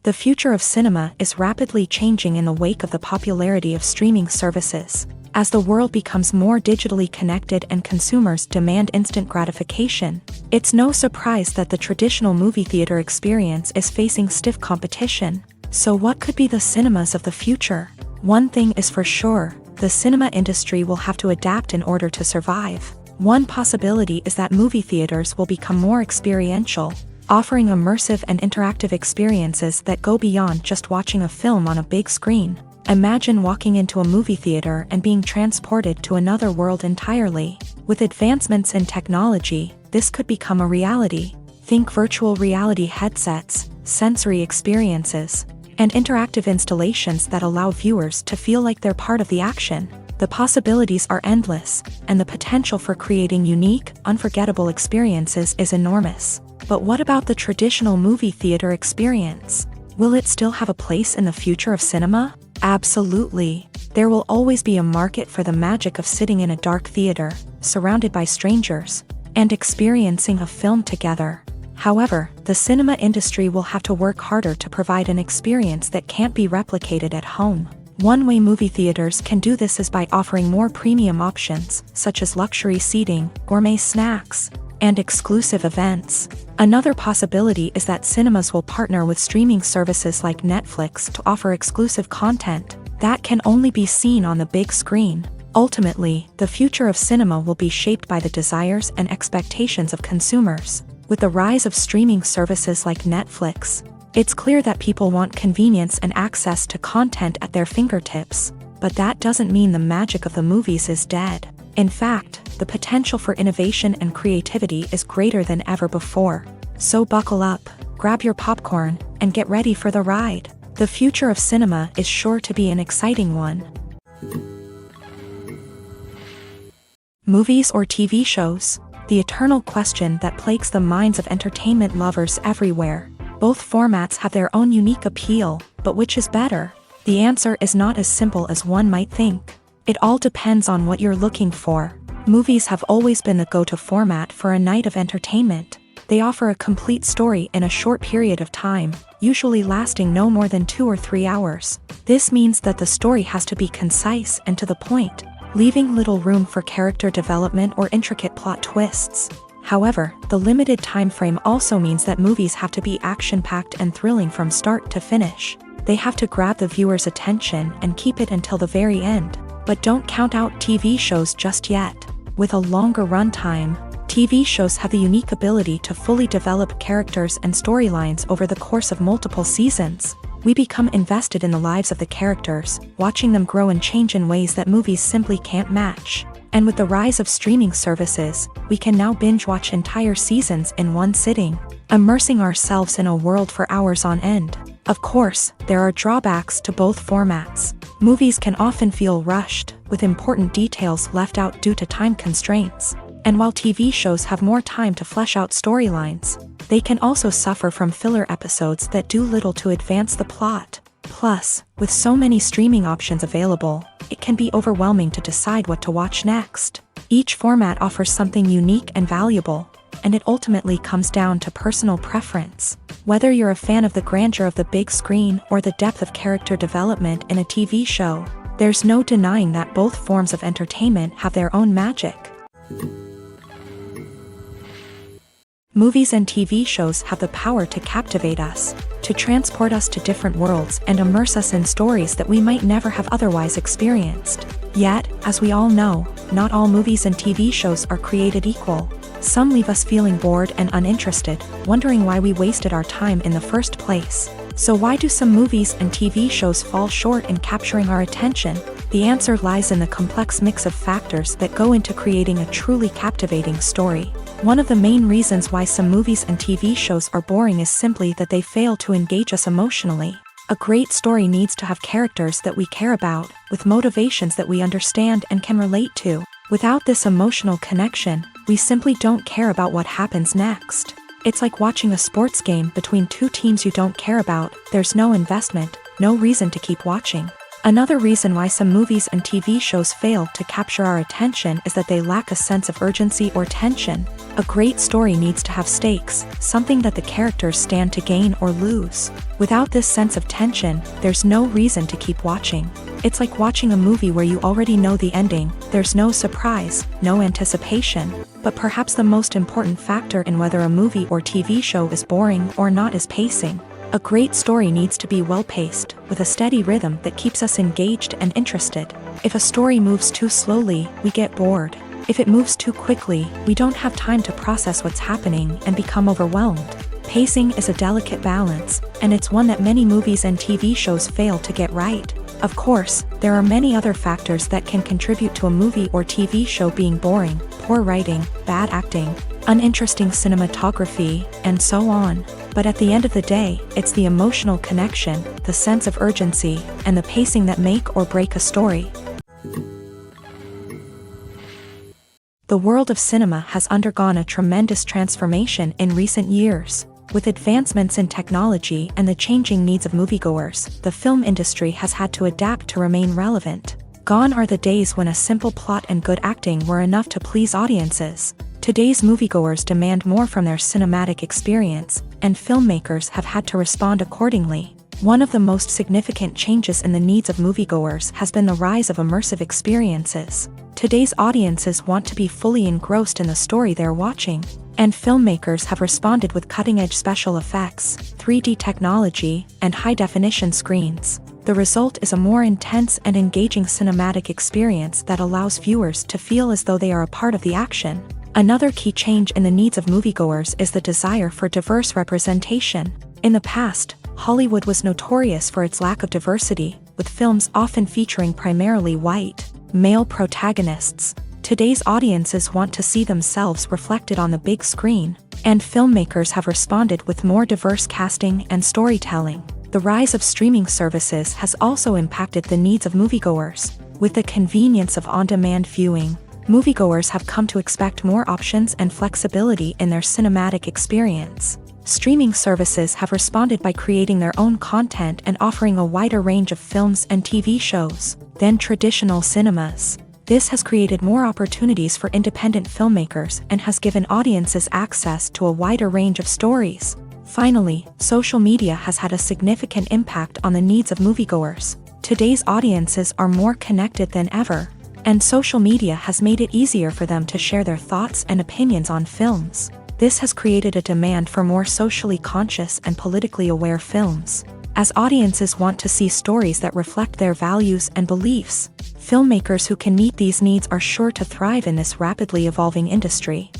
The future of cinema is rapidly changing in the wake of the popularity of streaming services. As the world becomes more digitally connected and consumers demand instant gratification, it's no surprise that the traditional movie theater experience is facing stiff competition. So what could be the cinemas of the future? One thing is for sure, the cinema industry will have to adapt in order to survive. One possibility is that movie theaters will become more experiential, offering immersive and interactive experiences that go beyond just watching a film on a big screen. Imagine walking into a movie theater and being transported to another world entirely. With advancements in technology, this could become a reality. Think virtual reality headsets, sensory experiences, and interactive installations that allow viewers to feel like they're part of the action. The possibilities are endless, and the potential for creating unique, unforgettable experiences is enormous. But what about the traditional movie theater experience? Will it still have a place in the future of cinema? Absolutely. There will always be a market for the magic of sitting in a dark theater, surrounded by strangers, and experiencing a film together. However, the cinema industry will have to work harder to provide an experience that can't be replicated at home. One way movie theaters can do this is by offering more premium options, such as luxury seating, gourmet snacks, and exclusive events. Another possibility is that cinemas will partner with streaming services like Netflix to offer exclusive content that can only be seen on the big screen. Ultimately, the future of cinema will be shaped by the desires and expectations of consumers. With the rise of streaming services like Netflix, it's clear that people want convenience and access to content at their fingertips. But that doesn't mean the magic of the movies is dead. In fact, the potential for innovation and creativity is greater than ever before. So buckle up, grab your popcorn, and get ready for the ride. The future of cinema is sure to be an exciting one. Movies or TV shows? The eternal question that plagues the minds of entertainment lovers everywhere. Both formats have their own unique appeal, but which is better? The answer is not as simple as one might think. It all depends on what you're looking for. Movies have always been the go-to format for a night of entertainment. They offer a complete story in a short period of time, usually lasting no more than 2 or 3 hours. This means that the story has to be concise and to the point, leaving little room for character development or intricate plot twists. However, the limited time frame also means that movies have to be action-packed and thrilling from start to finish. They have to grab the viewer's attention and keep it until the very end. But don't count out TV shows just yet. With a longer runtime, TV shows have the unique ability to fully develop characters and storylines over the course of multiple seasons. We become invested in the lives of the characters, watching them grow and change in ways that movies simply can't match. And with the rise of streaming services, we can now binge-watch entire seasons in one sitting, immersing ourselves in a world for hours on end. Of course, there are drawbacks to both formats. Movies can often feel rushed, with important details left out due to time constraints. And while TV shows have more time to flesh out storylines, they can also suffer from filler episodes that do little to advance the plot. Plus, with so many streaming options available, it can be overwhelming to decide what to watch next. Each format offers something unique and valuable, and it ultimately comes down to personal preference. Whether you're a fan of the grandeur of the big screen or the depth of character development in a TV show, there's no denying that both forms of entertainment have their own magic. Movies and TV shows have the power to captivate us, to transport us to different worlds and immerse us in stories that we might never have otherwise experienced. Yet, as we all know, not all movies and TV shows are created equal. Some leave us feeling bored and uninterested, wondering why we wasted our time in the first place. So why do some movies and TV shows fall short in capturing our attention? The answer lies in the complex mix of factors that go into creating a truly captivating story. One of the main reasons why some movies and TV shows are boring is simply that they fail to engage us emotionally. A great story needs to have characters that we care about, with motivations that we understand and can relate to. Without this emotional connection, we simply don't care about what happens next. It's like watching a sports game between two teams you don't care about. There's no investment, no reason to keep watching. Another reason why some movies and TV shows fail to capture our attention is that they lack a sense of urgency or tension. A great story needs to have stakes, something that the characters stand to gain or lose. Without this sense of tension, there's no reason to keep watching. It's like watching a movie where you already know the ending. There's no surprise, no anticipation. But perhaps the most important factor in whether a movie or TV show is boring or not is pacing. A great story needs to be well-paced, with a steady rhythm that keeps us engaged and interested. If a story moves too slowly, we get bored. If it moves too quickly, we don't have time to process what's happening and become overwhelmed. Pacing is a delicate balance, and it's one that many movies and TV shows fail to get right. Of course, there are many other factors that can contribute to a movie or TV show being boring: poor writing, bad acting, uninteresting cinematography, and so on. But at the end of the day, it's the emotional connection, the sense of urgency, and the pacing that make or break a story. The world of cinema has undergone a tremendous transformation in recent years. With advancements in technology and the changing needs of moviegoers, the film industry has had to adapt to remain relevant. Gone are the days when a simple plot and good acting were enough to please audiences. Today's moviegoers demand more from their cinematic experience, and filmmakers have had to respond accordingly. One of the most significant changes in the needs of moviegoers has been the rise of immersive experiences. Today's audiences want to be fully engrossed in the story they're watching, and filmmakers have responded with cutting-edge special effects, 3D technology, and high-definition screens. The result is a more intense and engaging cinematic experience that allows viewers to feel as though they are a part of the action. Another key change in the needs of moviegoers is the desire for diverse representation. In the past, Hollywood was notorious for its lack of diversity, with films often featuring primarily white, male protagonists. Today's audiences want to see themselves reflected on the big screen, and filmmakers have responded with more diverse casting and storytelling. The rise of streaming services has also impacted the needs of moviegoers. With the convenience of on-demand viewing, moviegoers have come to expect more options and flexibility in their cinematic experience. Streaming services have responded by creating their own content and offering a wider range of films and TV shows than traditional cinemas. This has created more opportunities for independent filmmakers and has given audiences access to a wider range of stories. Finally, social media has had a significant impact on the needs of moviegoers. Today's audiences are more connected than ever, and social media has made it easier for them to share their thoughts and opinions on films. This has created a demand for more socially conscious and politically aware films. As audiences want to see stories that reflect their values and beliefs, filmmakers who can meet these needs are sure to thrive in this rapidly evolving industry.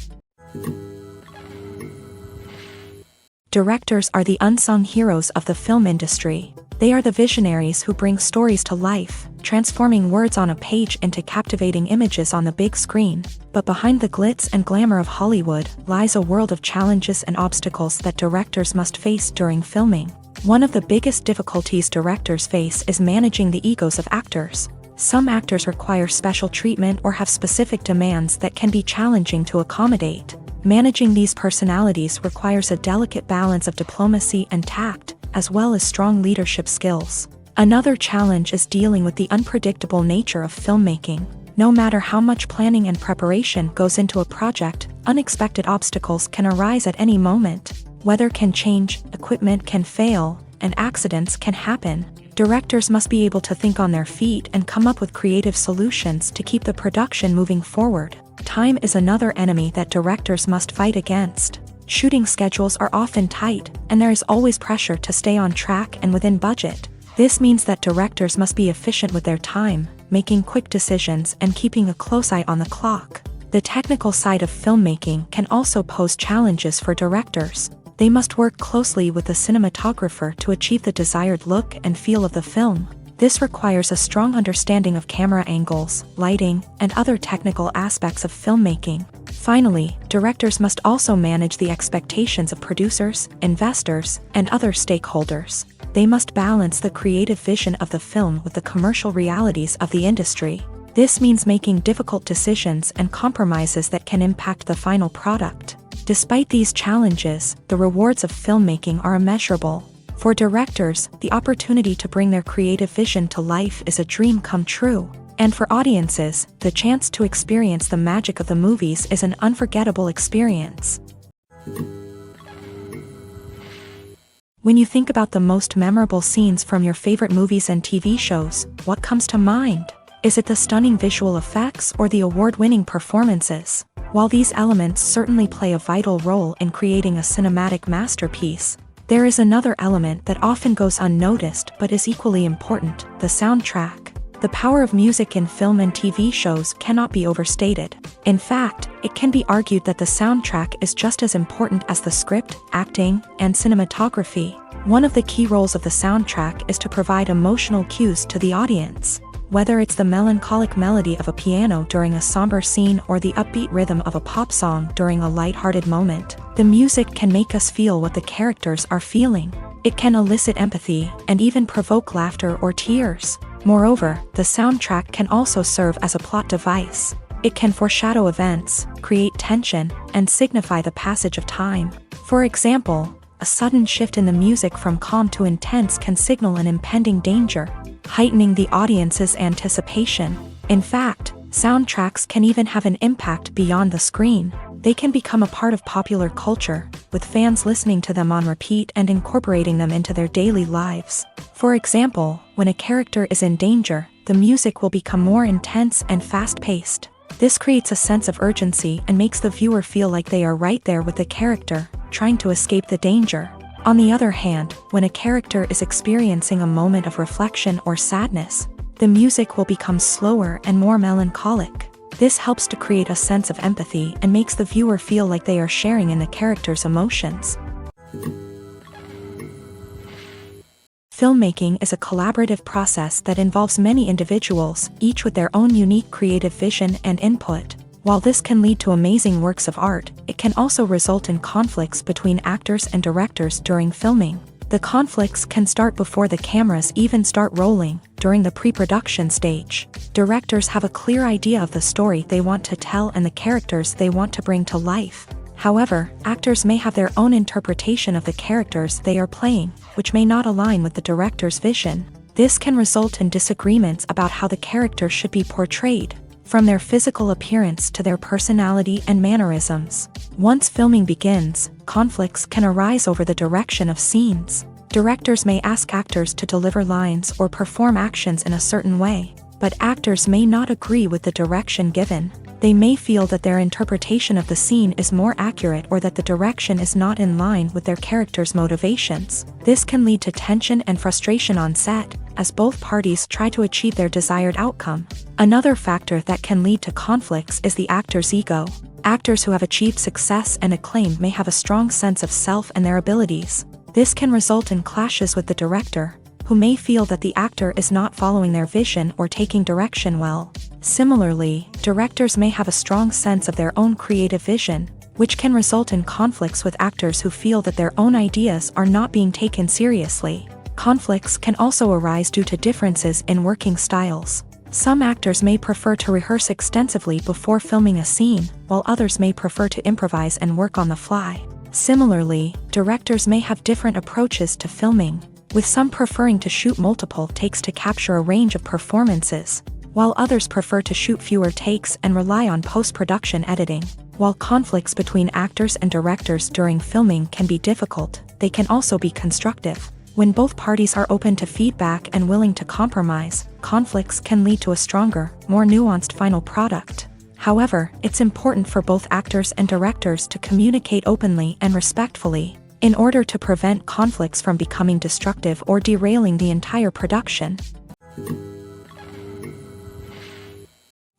Directors are the unsung heroes of the film industry. They are the visionaries who bring stories to life, transforming words on a page into captivating images on the big screen. But behind the glitz and glamour of Hollywood lies a world of challenges and obstacles that directors must face during filming. One of the biggest difficulties directors face is managing the egos of actors. Some actors require special treatment or have specific demands that can be challenging to accommodate. Managing these personalities requires a delicate balance of diplomacy and tact, as well as strong leadership skills. Another challenge is dealing with the unpredictable nature of filmmaking. No matter how much planning and preparation goes into a project, unexpected obstacles can arise at any moment. Weather can change, equipment can fail, and accidents can happen. Directors must be able to think on their feet and come up with creative solutions to keep the production moving forward. Time is another enemy that directors must fight against. Shooting schedules are often tight, and there is always pressure to stay on track and within budget. This means that directors must be efficient with their time, making quick decisions and keeping a close eye on the clock. The technical side of filmmaking can also pose challenges for directors. They must work closely with the cinematographer to achieve the desired look and feel of the film. This requires a strong understanding of camera angles, lighting, and other technical aspects of filmmaking. Finally, directors must also manage the expectations of producers, investors, and other stakeholders. They must balance the creative vision of the film with the commercial realities of the industry. This means making difficult decisions and compromises that can impact the final product. Despite these challenges, the rewards of filmmaking are immeasurable. For directors, the opportunity to bring their creative vision to life is a dream come true. And for audiences, the chance to experience the magic of the movies is an unforgettable experience. When you think about the most memorable scenes from your favorite movies and TV shows, what comes to mind? Is it the stunning visual effects or the award-winning performances? While these elements certainly play a vital role in creating a cinematic masterpiece, there is another element that often goes unnoticed but is equally important: the soundtrack. The power of music in film and TV shows cannot be overstated. In fact, it can be argued that the soundtrack is just as important as the script, acting, and cinematography. One of the key roles of the soundtrack is to provide emotional cues to the audience. Whether it's the melancholic melody of a piano during a somber scene or the upbeat rhythm of a pop song during a light-hearted moment, the music can make us feel what the characters are feeling. It can elicit empathy and even provoke laughter or tears. Moreover, the soundtrack can also serve as a plot device. It can foreshadow events, create tension, and signify the passage of time. For example, a sudden shift in the music from calm to intense can signal an impending danger, heightening the audience's anticipation. In fact, soundtracks can even have an impact beyond the screen. They can become a part of popular culture, with fans listening to them on repeat and incorporating them into their daily lives. For example, when a character is in danger, the music will become more intense and fast-paced. This creates a sense of urgency and makes the viewer feel like they are right there with the character, trying to escape the danger. On the other hand, when a character is experiencing a moment of reflection or sadness, the music will become slower and more melancholic. This helps to create a sense of empathy and makes the viewer feel like they are sharing in the character's emotions. Filmmaking is a collaborative process that involves many individuals, each with their own unique creative vision and input. While this can lead to amazing works of art, it can also result in conflicts between actors and directors during filming. The conflicts can start before the cameras even start rolling, during the pre-production stage. Directors have a clear idea of the story they want to tell and the characters they want to bring to life. However, actors may have their own interpretation of the characters they are playing, which may not align with the director's vision. This can result in disagreements about how the character should be portrayed, from their physical appearance to their personality and mannerisms. Once filming begins, conflicts can arise over the direction of scenes. Directors may ask actors to deliver lines or perform actions in a certain way, but actors may not agree with the direction given. They may feel that their interpretation of the scene is more accurate or that the direction is not in line with their character's motivations. This can lead to tension and frustration on set, as both parties try to achieve their desired outcome. Another factor that can lead to conflicts is the actor's ego. Actors who have achieved success and acclaim may have a strong sense of self and their abilities. This can result in clashes with the director, who may feel that the actor is not following their vision or taking direction well. Similarly, directors may have a strong sense of their own creative vision, which can result in conflicts with actors who feel that their own ideas are not being taken seriously. Conflicts can also arise due to differences in working styles. Some actors may prefer to rehearse extensively before filming a scene, while others may prefer to improvise and work on the fly. Similarly, directors may have different approaches to filming, with some preferring to shoot multiple takes to capture a range of performances, while others prefer to shoot fewer takes and rely on post-production editing. While conflicts between actors and directors during filming can be difficult, they can also be constructive. When both parties are open to feedback and willing to compromise, conflicts can lead to a stronger, more nuanced final product. However, it's important for both actors and directors to communicate openly and respectfully, in order to prevent conflicts from becoming destructive or derailing the entire production.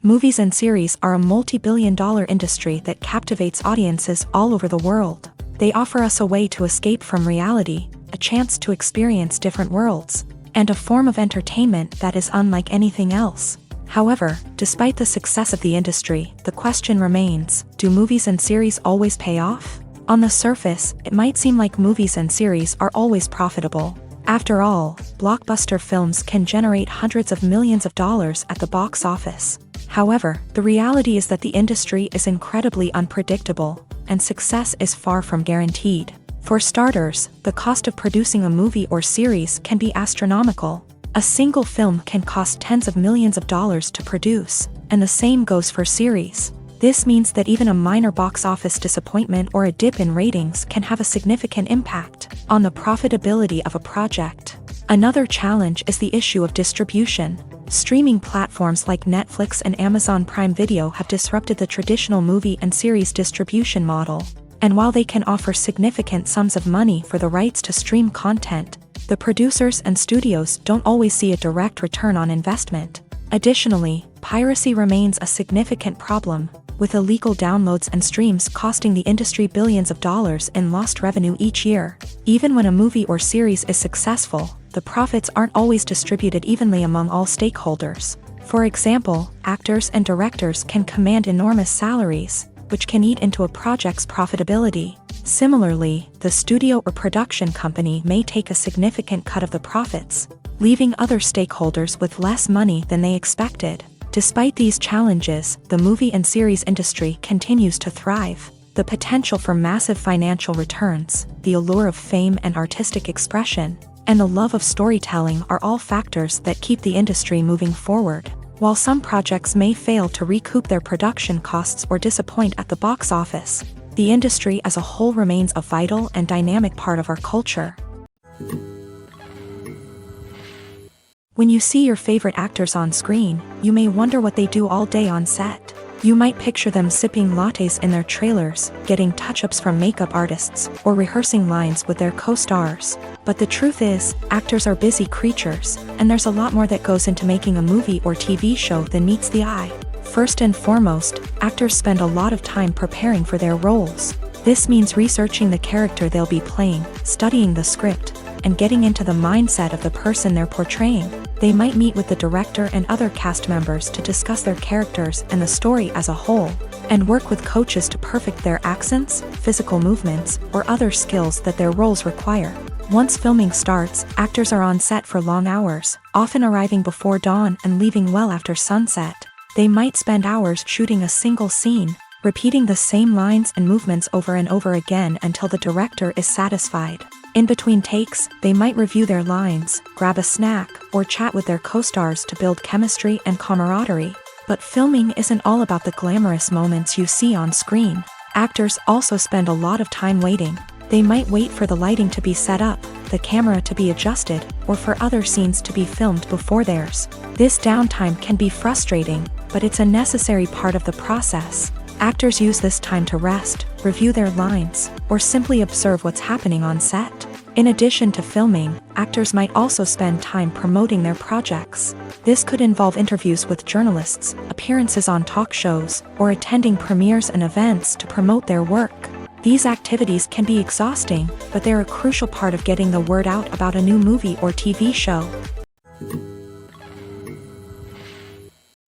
Movies and series are a multi-billion-dollar industry that captivates audiences all over the world. They offer us a way to escape from reality, a chance to experience different worlds, and a form of entertainment that is unlike anything else. However, despite the success of the industry, the question remains, do movies and series always pay off? On the surface, it might seem like movies and series are always profitable. After all, blockbuster films can generate hundreds of millions of dollars at the box office. However, the reality is that the industry is incredibly unpredictable, and success is far from guaranteed. For starters, the cost of producing a movie or series can be astronomical. A single film can cost tens of millions of dollars to produce, and the same goes for series. This means that even a minor box office disappointment or a dip in ratings can have a significant impact on the profitability of a project. Another challenge is the issue of distribution. Streaming platforms like Netflix and Amazon Prime Video have disrupted the traditional movie and series distribution model. And while they can offer significant sums of money for the rights to stream content, the producers and studios don't always see a direct return on investment. Additionally, piracy remains a significant problem, with illegal downloads and streams costing the industry billions of dollars in lost revenue each year. Even when a movie or series is successful, the profits aren't always distributed evenly among all stakeholders. For example, actors and directors can command enormous salaries, which can eat into a project's profitability. Similarly, the studio or production company may take a significant cut of the profits, leaving other stakeholders with less money than they expected. Despite these challenges, the movie and series industry continues to thrive. The potential for massive financial returns, the allure of fame and artistic expression, and the love of storytelling are all factors that keep the industry moving forward. While some projects may fail to recoup their production costs or disappoint at the box office, the industry as a whole remains a vital and dynamic part of our culture. When you see your favorite actors on screen, you may wonder what they do all day on set. You might picture them sipping lattes in their trailers, getting touch-ups from makeup artists, or rehearsing lines with their co-stars. But the truth is, actors are busy creatures, and there's a lot more that goes into making a movie or TV show than meets the eye. First and foremost, actors spend a lot of time preparing for their roles. This means researching the character they'll be playing, studying the script, and getting into the mindset of the person they're portraying. They might meet with the director and other cast members to discuss their characters and the story as a whole, and work with coaches to perfect their accents, physical movements, or other skills that their roles require. Once filming starts, actors are on set for long hours, often arriving before dawn and leaving well after sunset. They might spend hours shooting a single scene, repeating the same lines and movements over and over again until the director is satisfied. In between takes, they might review their lines, grab a snack, or chat with their co-stars to build chemistry and camaraderie. But filming isn't all about the glamorous moments you see on screen. Actors also spend a lot of time waiting. They might wait for the lighting to be set up, the camera to be adjusted, or for other scenes to be filmed before theirs. This downtime can be frustrating, but it's a necessary part of the process. Actors use this time to rest, review their lines, or simply observe what's happening on set. In addition to filming, actors might also spend time promoting their projects. This could involve interviews with journalists, appearances on talk shows, or attending premieres and events to promote their work. These activities can be exhausting, but they're a crucial part of getting the word out about a new movie or TV show.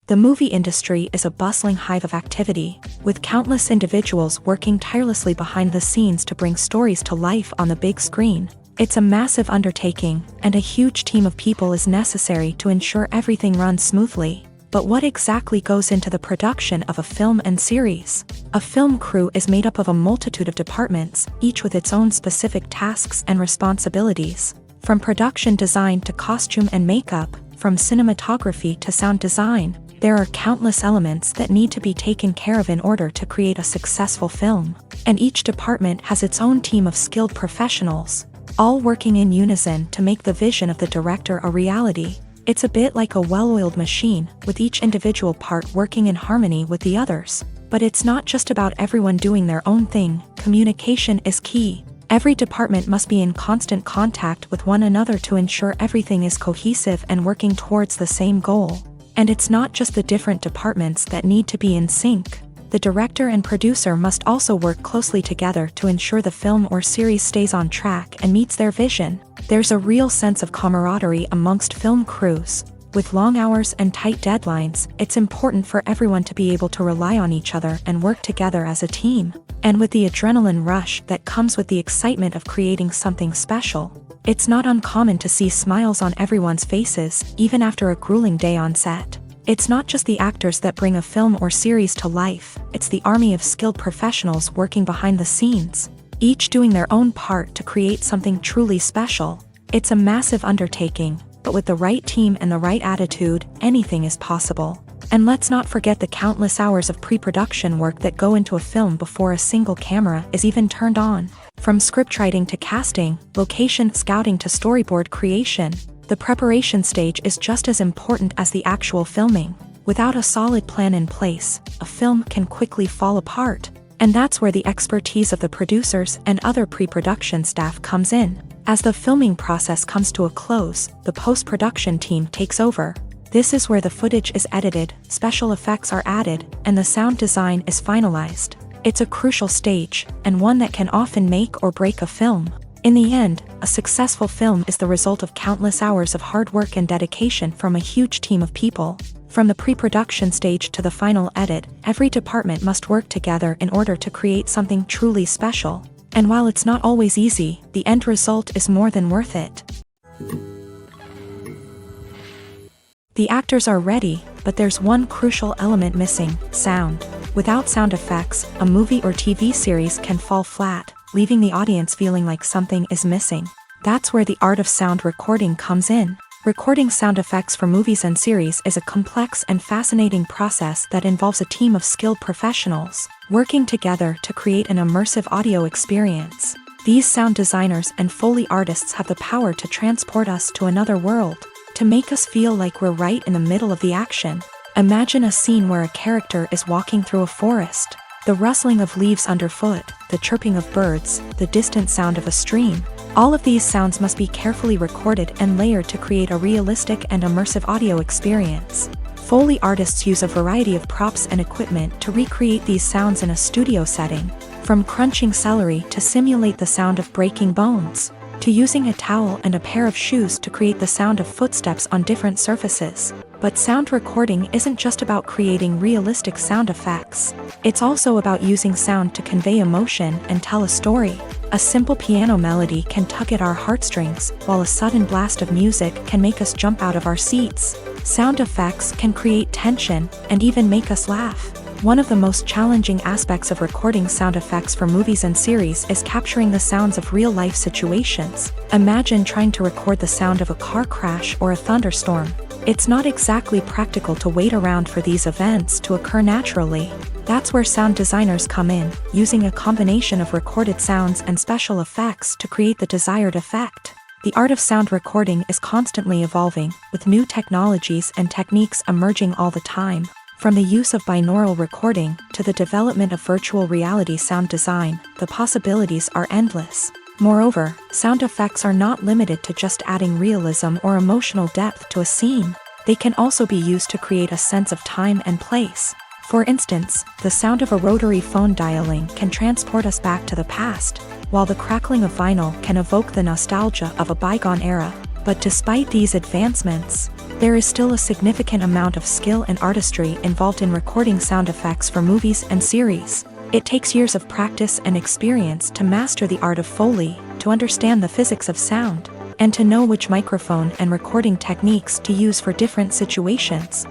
The movie industry is a bustling hive of activity, with countless individuals working tirelessly behind the scenes to bring stories to life on the big screen. It's a massive undertaking, and a huge team of people is necessary to ensure everything runs smoothly. But what exactly goes into the production of a film and series? A film crew is made up of a multitude of departments, each with its own specific tasks and responsibilities. From production design to costume and makeup, from cinematography to sound design, there are countless elements that need to be taken care of in order to create a successful film. And each department has its own team of skilled professionals, all working in unison to make the vision of the director a reality. It's a bit like a well-oiled machine, with each individual part working in harmony with the others. But it's not just about everyone doing their own thing. Communication is key. Every department must be in constant contact with one another to ensure everything is cohesive and working towards the same goal. And it's not just the different departments that need to be in sync. The director and producer must also work closely together to ensure the film or series stays on track and meets their vision. There's a real sense of camaraderie amongst film crews. With long hours and tight deadlines, it's important for everyone to be able to rely on each other and work together as a team. And with the adrenaline rush that comes with the excitement of creating something special, it's not uncommon to see smiles on everyone's faces, even after a grueling day on set. It's not just the actors that bring a film or series to life, it's the army of skilled professionals working behind the scenes, each doing their own part to create something truly special. It's a massive undertaking, but with the right team and the right attitude, anything is possible. And let's not forget the countless hours of pre-production work that go into a film before a single camera is even turned on. From scriptwriting to casting, location scouting to storyboard creation, the preparation stage is just as important as the actual filming. Without a solid plan in place, a film can quickly fall apart. And that's where the expertise of the producers and other pre-production staff comes in. As the filming process comes to a close, the post-production team takes over. This is where the footage is edited, special effects are added, and the sound design is finalized. It's a crucial stage, and one that can often make or break a film. In the end, a successful film is the result of countless hours of hard work and dedication from a huge team of people. From the pre-production stage to the final edit, every department must work together in order to create something truly special. And while it's not always easy, the end result is more than worth it. The actors are ready, but there's one crucial element missing: sound. Without sound effects, a movie or TV series can fall flat, leaving the audience feeling like something is missing. That's where the art of sound recording comes in. Recording sound effects for movies and series is a complex and fascinating process that involves a team of skilled professionals working together to create an immersive audio experience. These sound designers and Foley artists have the power to transport us to another world, to make us feel like we're right in the middle of the action. Imagine a scene where a character is walking through a forest. The rustling of leaves underfoot, the chirping of birds, the distant sound of a stream. All of these sounds must be carefully recorded and layered to create a realistic and immersive audio experience. Foley artists use a variety of props and equipment to recreate these sounds in a studio setting, from crunching celery to simulate the sound of breaking bones, to using a towel and a pair of shoes to create the sound of footsteps on different surfaces. But sound recording isn't just about creating realistic sound effects. It's also about using sound to convey emotion and tell a story. A simple piano melody can tug at our heartstrings, while a sudden blast of music can make us jump out of our seats. Sound effects can create tension and even make us laugh. One of the most challenging aspects of recording sound effects for movies and series is capturing the sounds of real-life situations. Imagine trying to record the sound of a car crash or a thunderstorm. It's not exactly practical to wait around for these events to occur naturally. That's where sound designers come in, using a combination of recorded sounds and special effects to create the desired effect. The art of sound recording is constantly evolving, with new technologies and techniques emerging all the time. From the use of binaural recording to the development of virtual reality sound design, the possibilities are endless. Moreover, sound effects are not limited to just adding realism or emotional depth to a scene. They can also be used to create a sense of time and place. For instance, the sound of a rotary phone dialing can transport us back to the past, while the crackling of vinyl can evoke the nostalgia of a bygone era. But despite these advancements, there is still a significant amount of skill and artistry involved in recording sound effects for movies and series. It takes years of practice and experience to master the art of Foley, to understand the physics of sound, and to know which microphone and recording techniques to use for different situations.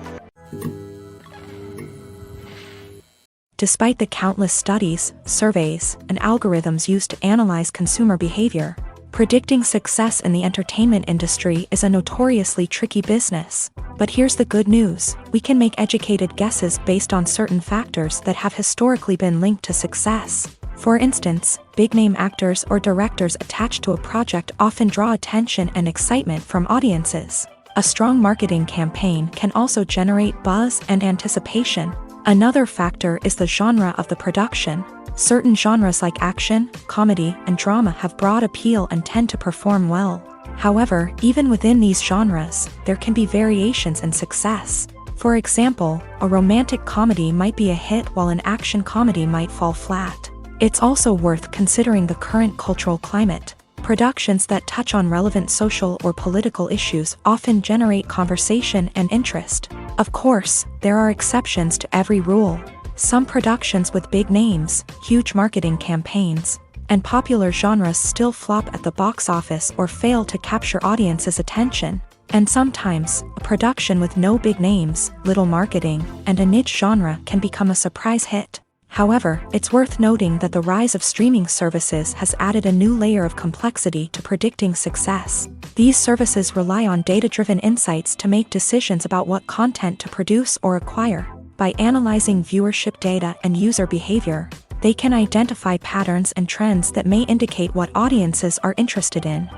Despite the countless studies, surveys, and algorithms used to analyze consumer behavior, predicting success in the entertainment industry is a notoriously tricky business. But here's the good news: we can make educated guesses based on certain factors that have historically been linked to success. For instance, big-name actors or directors attached to a project often draw attention and excitement from audiences. A strong marketing campaign can also generate buzz and anticipation. Another factor is the genre of the production. Certain genres like action, comedy, and drama have broad appeal and tend to perform well. However, even within these genres, there can be variations in success. For example, a romantic comedy might be a hit while an action comedy might fall flat. It's also worth considering the current cultural climate. Productions that touch on relevant social or political issues often generate conversation and interest. Of course, there are exceptions to every rule. Some productions with big names, huge marketing campaigns, and popular genres still flop at the box office or fail to capture audiences' attention. And sometimes, a production with no big names, little marketing, and a niche genre can become a surprise hit. However, it's worth noting that the rise of streaming services has added a new layer of complexity to predicting success. These services rely on data-driven insights to make decisions about what content to produce or acquire. By analyzing viewership data and user behavior, they can identify patterns and trends that may indicate what audiences are interested in.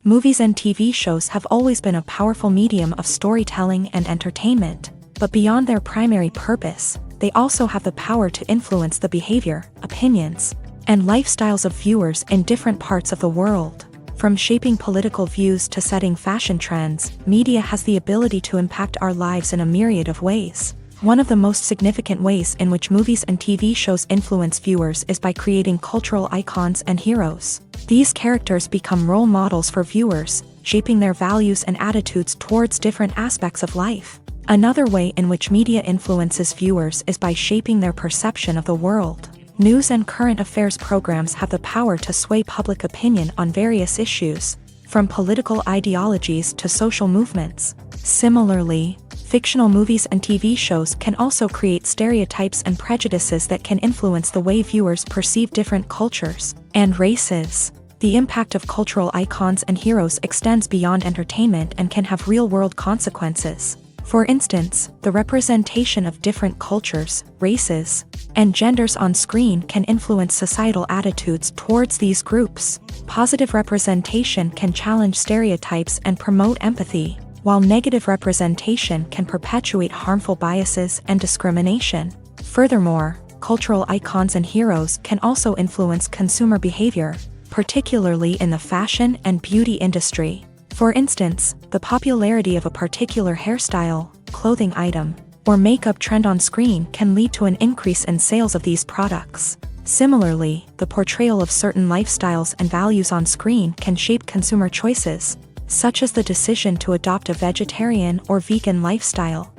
Movies and TV shows have always been a powerful medium of storytelling and entertainment. But beyond their primary purpose, they also have the power to influence the behavior, opinions, and lifestyles of viewers in different parts of the world. From shaping political views to setting fashion trends, media has the ability to impact our lives in a myriad of ways. One of the most significant ways in which movies and TV shows influence viewers is by creating cultural icons and heroes. These characters become role models for viewers, shaping their values and attitudes towards different aspects of life. Another way in which media influences viewers is by shaping their perception of the world. News and current affairs programs have the power to sway public opinion on various issues, from political ideologies to social movements. Similarly, fictional movies and TV shows can also create stereotypes and prejudices that can influence the way viewers perceive different cultures and races. The impact of cultural icons and heroes extends beyond entertainment and can have real-world consequences. For instance, the representation of different cultures, races, and genders on screen can influence societal attitudes towards these groups. Positive representation can challenge stereotypes and promote empathy, while negative representation can perpetuate harmful biases and discrimination. Furthermore, cultural icons and heroes can also influence consumer behavior, particularly in the fashion and beauty industry. For instance, the popularity of a particular hairstyle, clothing item, or makeup trend on screen can lead to an increase in sales of these products. Similarly, the portrayal of certain lifestyles and values on screen can shape consumer choices, such as the decision to adopt a vegetarian or vegan lifestyle.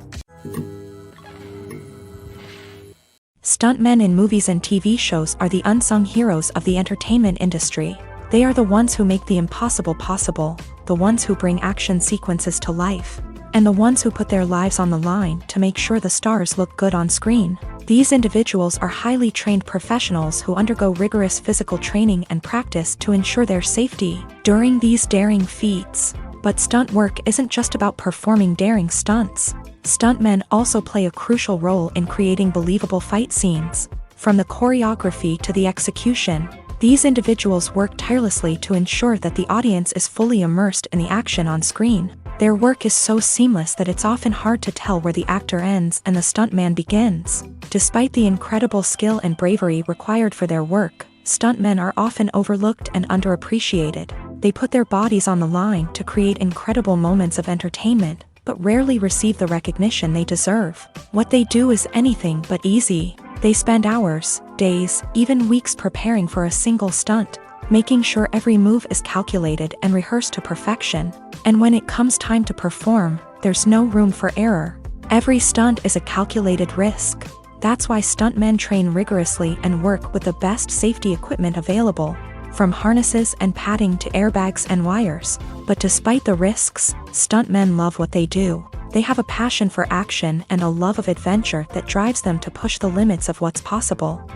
Stuntmen in movies and TV shows are the unsung heroes of the entertainment industry. They are the ones who make the impossible possible, the ones who bring action sequences to life, and the ones who put their lives on the line to make sure the stars look good on screen. These individuals are highly trained professionals who undergo rigorous physical training and practice to ensure their safety during these daring feats. But stunt work isn't just about performing daring stunts. Stuntmen also play a crucial role in creating believable fight scenes. From the choreography to the execution, these individuals work tirelessly to ensure that the audience is fully immersed in the action on screen. Their work is so seamless that it's often hard to tell where the actor ends and the stuntman begins. Despite the incredible skill and bravery required for their work, stuntmen are often overlooked and underappreciated. They put their bodies on the line to create incredible moments of entertainment, but rarely receive the recognition they deserve. What they do is anything but easy. They spend hours, days, even weeks preparing for a single stunt, making sure every move is calculated and rehearsed to perfection. And when it comes time to perform, there's no room for error. Every stunt is a calculated risk. That's why stuntmen train rigorously and work with the best safety equipment available, from harnesses and padding to airbags and wires. But despite the risks, stuntmen love what they do. They have a passion for action and a love of adventure that drives them to push the limits of what's possible.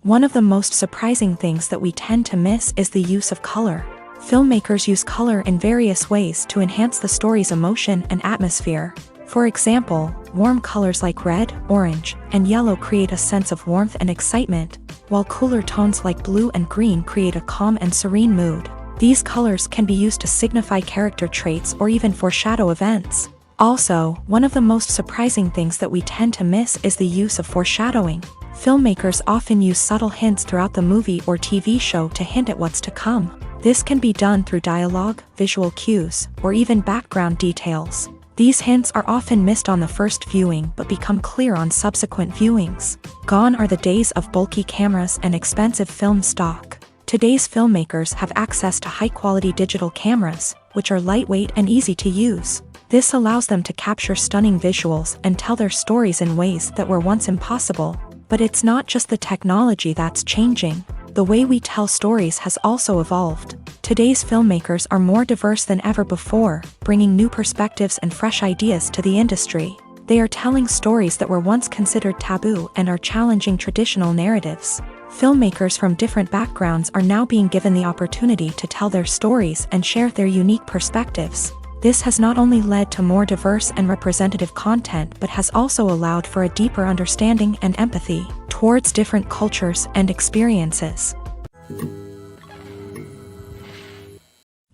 One of the most surprising things that we tend to miss is the use of color. Filmmakers use color in various ways to enhance the story's emotion and atmosphere. For example, warm colors like red, orange, and yellow create a sense of warmth and excitement, while cooler tones like blue and green create a calm and serene mood. These colors can be used to signify character traits or even foreshadow events. Also, one of the most surprising things that we tend to miss is the use of foreshadowing. Filmmakers often use subtle hints throughout the movie or TV show to hint at what's to come. This can be done through dialogue, visual cues, or even background details. These hints are often missed on the first viewing but become clear on subsequent viewings. Gone are the days of bulky cameras and expensive film stock. Today's filmmakers have access to high-quality digital cameras, which are lightweight and easy to use. This allows them to capture stunning visuals and tell their stories in ways that were once impossible. But it's not just the technology that's changing. The way we tell stories has also evolved. Today's filmmakers are more diverse than ever before, bringing new perspectives and fresh ideas to the industry. They are telling stories that were once considered taboo and are challenging traditional narratives. Filmmakers from different backgrounds are now being given the opportunity to tell their stories and share their unique perspectives. This has not only led to more diverse and representative content but has also allowed for a deeper understanding and empathy towards different cultures and experiences.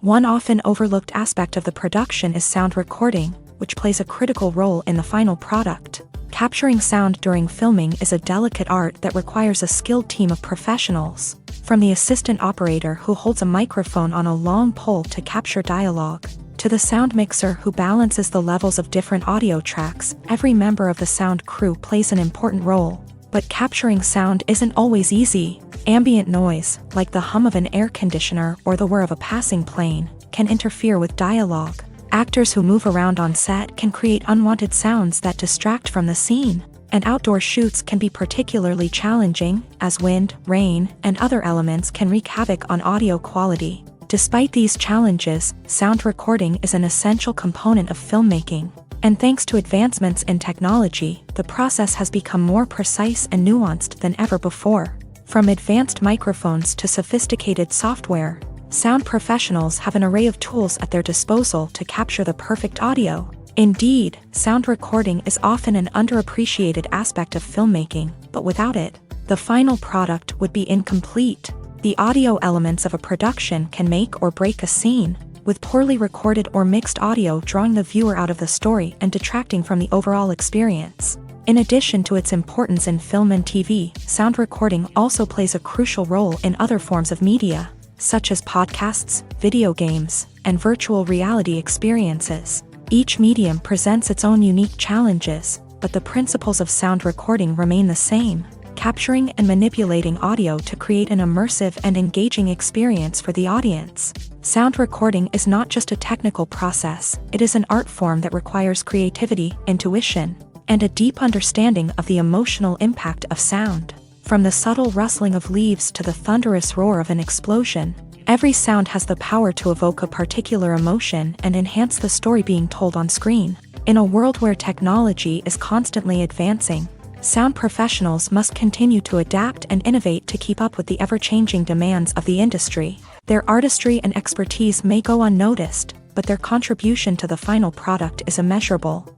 One often overlooked aspect of the production is sound recording, which plays a critical role in the final product. Capturing sound during filming is a delicate art that requires a skilled team of professionals. From the assistant operator who holds a microphone on a long pole to capture dialogue, to the sound mixer who balances the levels of different audio tracks, every member of the sound crew plays an important role. But capturing sound isn't always easy. Ambient noise, like the hum of an air conditioner or the whir of a passing plane, can interfere with dialogue. Actors who move around on set can create unwanted sounds that distract from the scene. And outdoor shoots can be particularly challenging, as wind, rain, and other elements can wreak havoc on audio quality. Despite these challenges, sound recording is an essential component of filmmaking. And thanks to advancements in technology, the process has become more precise and nuanced than ever before. From advanced microphones to sophisticated software, sound professionals have an array of tools at their disposal to capture the perfect audio. Indeed, sound recording is often an underappreciated aspect of filmmaking, but without it, the final product would be incomplete. The audio elements of a production can make or break a scene, with poorly recorded or mixed audio drawing the viewer out of the story and detracting from the overall experience. In addition to its importance in film and TV, sound recording also plays a crucial role in other forms of media, such as podcasts, video games, and virtual reality experiences. Each medium presents its own unique challenges, but the principles of sound recording remain the same. Capturing and manipulating audio to create an immersive and engaging experience for the audience. Sound recording is not just a technical process, it is an art form that requires creativity, intuition, and a deep understanding of the emotional impact of sound. From the subtle rustling of leaves to the thunderous roar of an explosion, every sound has the power to evoke a particular emotion and enhance the story being told on screen. In a world where technology is constantly advancing, sound professionals must continue to adapt and innovate to keep up with the ever-changing demands of the industry. Their artistry and expertise may go unnoticed, but their contribution to the final product is immeasurable.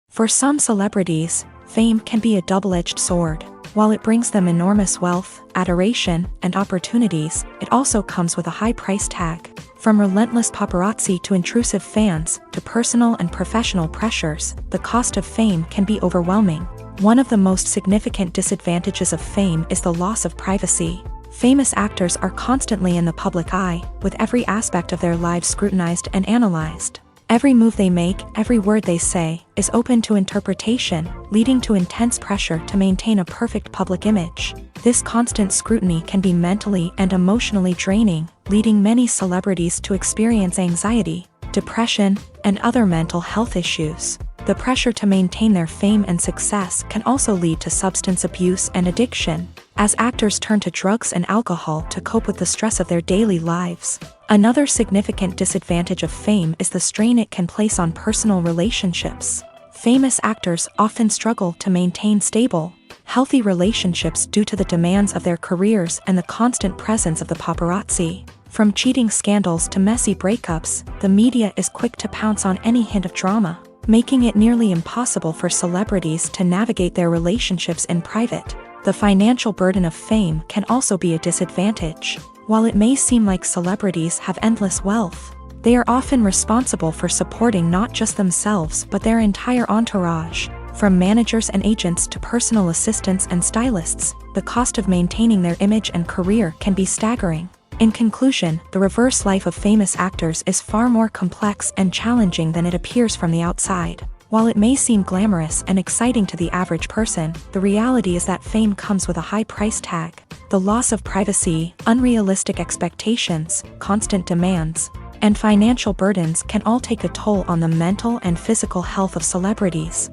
For some celebrities, fame can be a double-edged sword. While it brings them enormous wealth, adoration, and opportunities, it also comes with a high price tag. From relentless paparazzi to intrusive fans, to personal and professional pressures, the cost of fame can be overwhelming. One of the most significant disadvantages of fame is the loss of privacy. Famous actors are constantly in the public eye, with every aspect of their lives scrutinized and analyzed. Every move they make, every word they say, is open to interpretation, leading to intense pressure to maintain a perfect public image. This constant scrutiny can be mentally and emotionally draining, leading many celebrities to experience anxiety, depression, and other mental health issues. The pressure to maintain their fame and success can also lead to substance abuse and addiction, as actors turn to drugs and alcohol to cope with the stress of their daily lives. Another significant disadvantage of fame is the strain it can place on personal relationships. Famous actors often struggle to maintain stable, healthy relationships due to the demands of their careers and the constant presence of the paparazzi. From cheating scandals to messy breakups, the media is quick to pounce on any hint of drama. making it nearly impossible for celebrities to navigate their relationships in private. The financial burden of fame can also be a disadvantage. While it may seem like celebrities have endless wealth, they are often responsible for supporting not just themselves but their entire entourage. From managers and agents to personal assistants and stylists, the cost of maintaining their image and career can be staggering. In conclusion, the reverse life of famous actors is far more complex and challenging than it appears from the outside. While it may seem glamorous and exciting to the average person, the reality is that fame comes with a high price tag. The loss of privacy, unrealistic expectations, constant demands, and financial burdens can all take a toll on the mental and physical health of celebrities.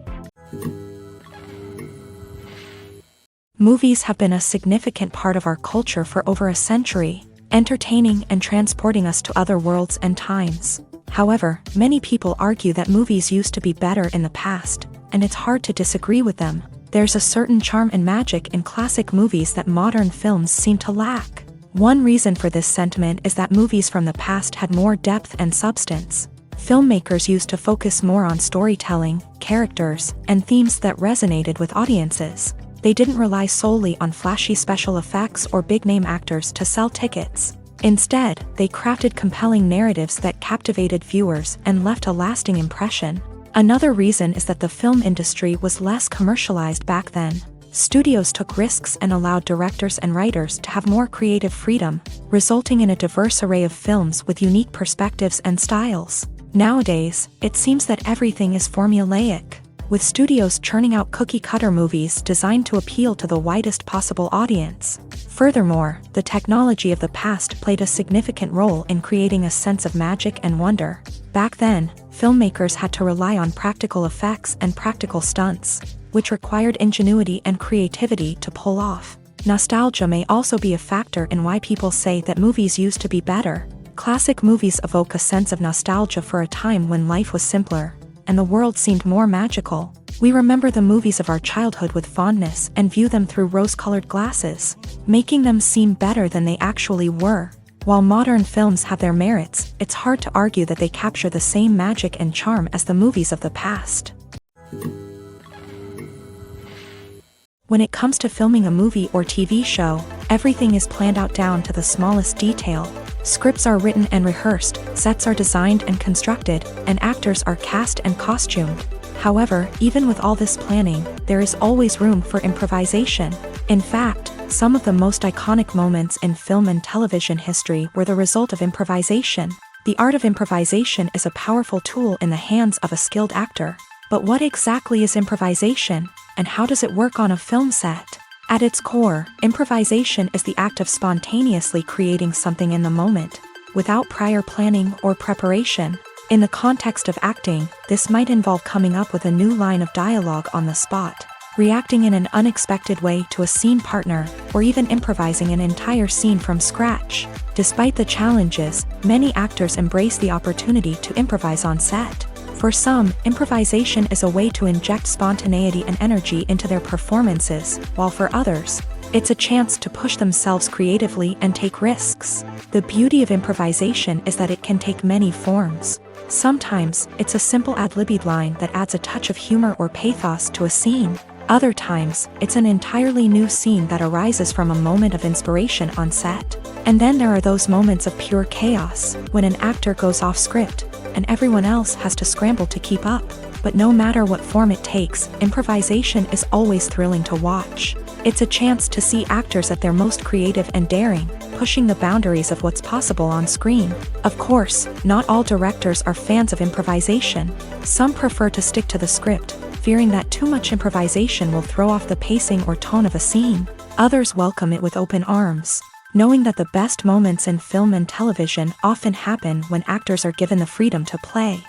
Movies have been a significant part of our culture for over a century, entertaining and transporting us to other worlds and times. However, many people argue that movies used to be better in the past, and it's hard to disagree with them. There's a certain charm and magic in classic movies that modern films seem to lack. One reason for this sentiment is that movies from the past had more depth and substance. Filmmakers used to focus more on storytelling, characters, and themes that resonated with audiences. They didn't rely solely on flashy special effects or big-name actors to sell tickets. Instead, they crafted compelling narratives that captivated viewers and left a lasting impression. Another reason is that the film industry was less commercialized back then. Studios took risks and allowed directors and writers to have more creative freedom, resulting in a diverse array of films with unique perspectives and styles. Nowadays, it seems that everything is formulaic, with studios churning out cookie-cutter movies designed to appeal to the widest possible audience. Furthermore, the technology of the past played a significant role in creating a sense of magic and wonder. Back then, filmmakers had to rely on practical effects and practical stunts, which required ingenuity and creativity to pull off. Nostalgia may also be a factor in why people say that movies used to be better. Classic movies evoke a sense of nostalgia for a time when life was simpler, and the world seemed more magical. We remember the movies of our childhood with fondness and view them through rose-colored glasses, making them seem better than they actually were. While modern films have their merits, it's hard to argue that they capture the same magic and charm as the movies of the past. When it comes to filming a movie or TV show, everything is planned out down to the smallest detail. Scripts are written and rehearsed, sets are designed and constructed, and actors are cast and costumed. However, even with all this planning, there is always room for improvisation. In fact, some of the most iconic moments in film and television history were the result of improvisation. The art of improvisation is a powerful tool in the hands of a skilled actor. But what exactly is improvisation, and how does it work on a film set? At its core, improvisation is the act of spontaneously creating something in the moment, without prior planning or preparation. In the context of acting, this might involve coming up with a new line of dialogue on the spot, reacting in an unexpected way to a scene partner, or even improvising an entire scene from scratch. Despite the challenges, many actors embrace the opportunity to improvise on set. For some, improvisation is a way to inject spontaneity and energy into their performances, while for others, it's a chance to push themselves creatively and take risks. The beauty of improvisation is that it can take many forms. Sometimes, it's a simple ad-libbed line that adds a touch of humor or pathos to a scene. Other times, it's an entirely new scene that arises from a moment of inspiration on set. And then there are those moments of pure chaos, when an actor goes off script, and everyone else has to scramble to keep up. But no matter what form it takes, improvisation is always thrilling to watch. It's a chance to see actors at their most creative and daring, pushing the boundaries of what's possible on screen. Of course, not all directors are fans of improvisation. Some prefer to stick to the script, fearing that too much improvisation will throw off the pacing or tone of a scene. Others welcome it with open arms, knowing that the best moments in film and television often happen when actors are given the freedom to play.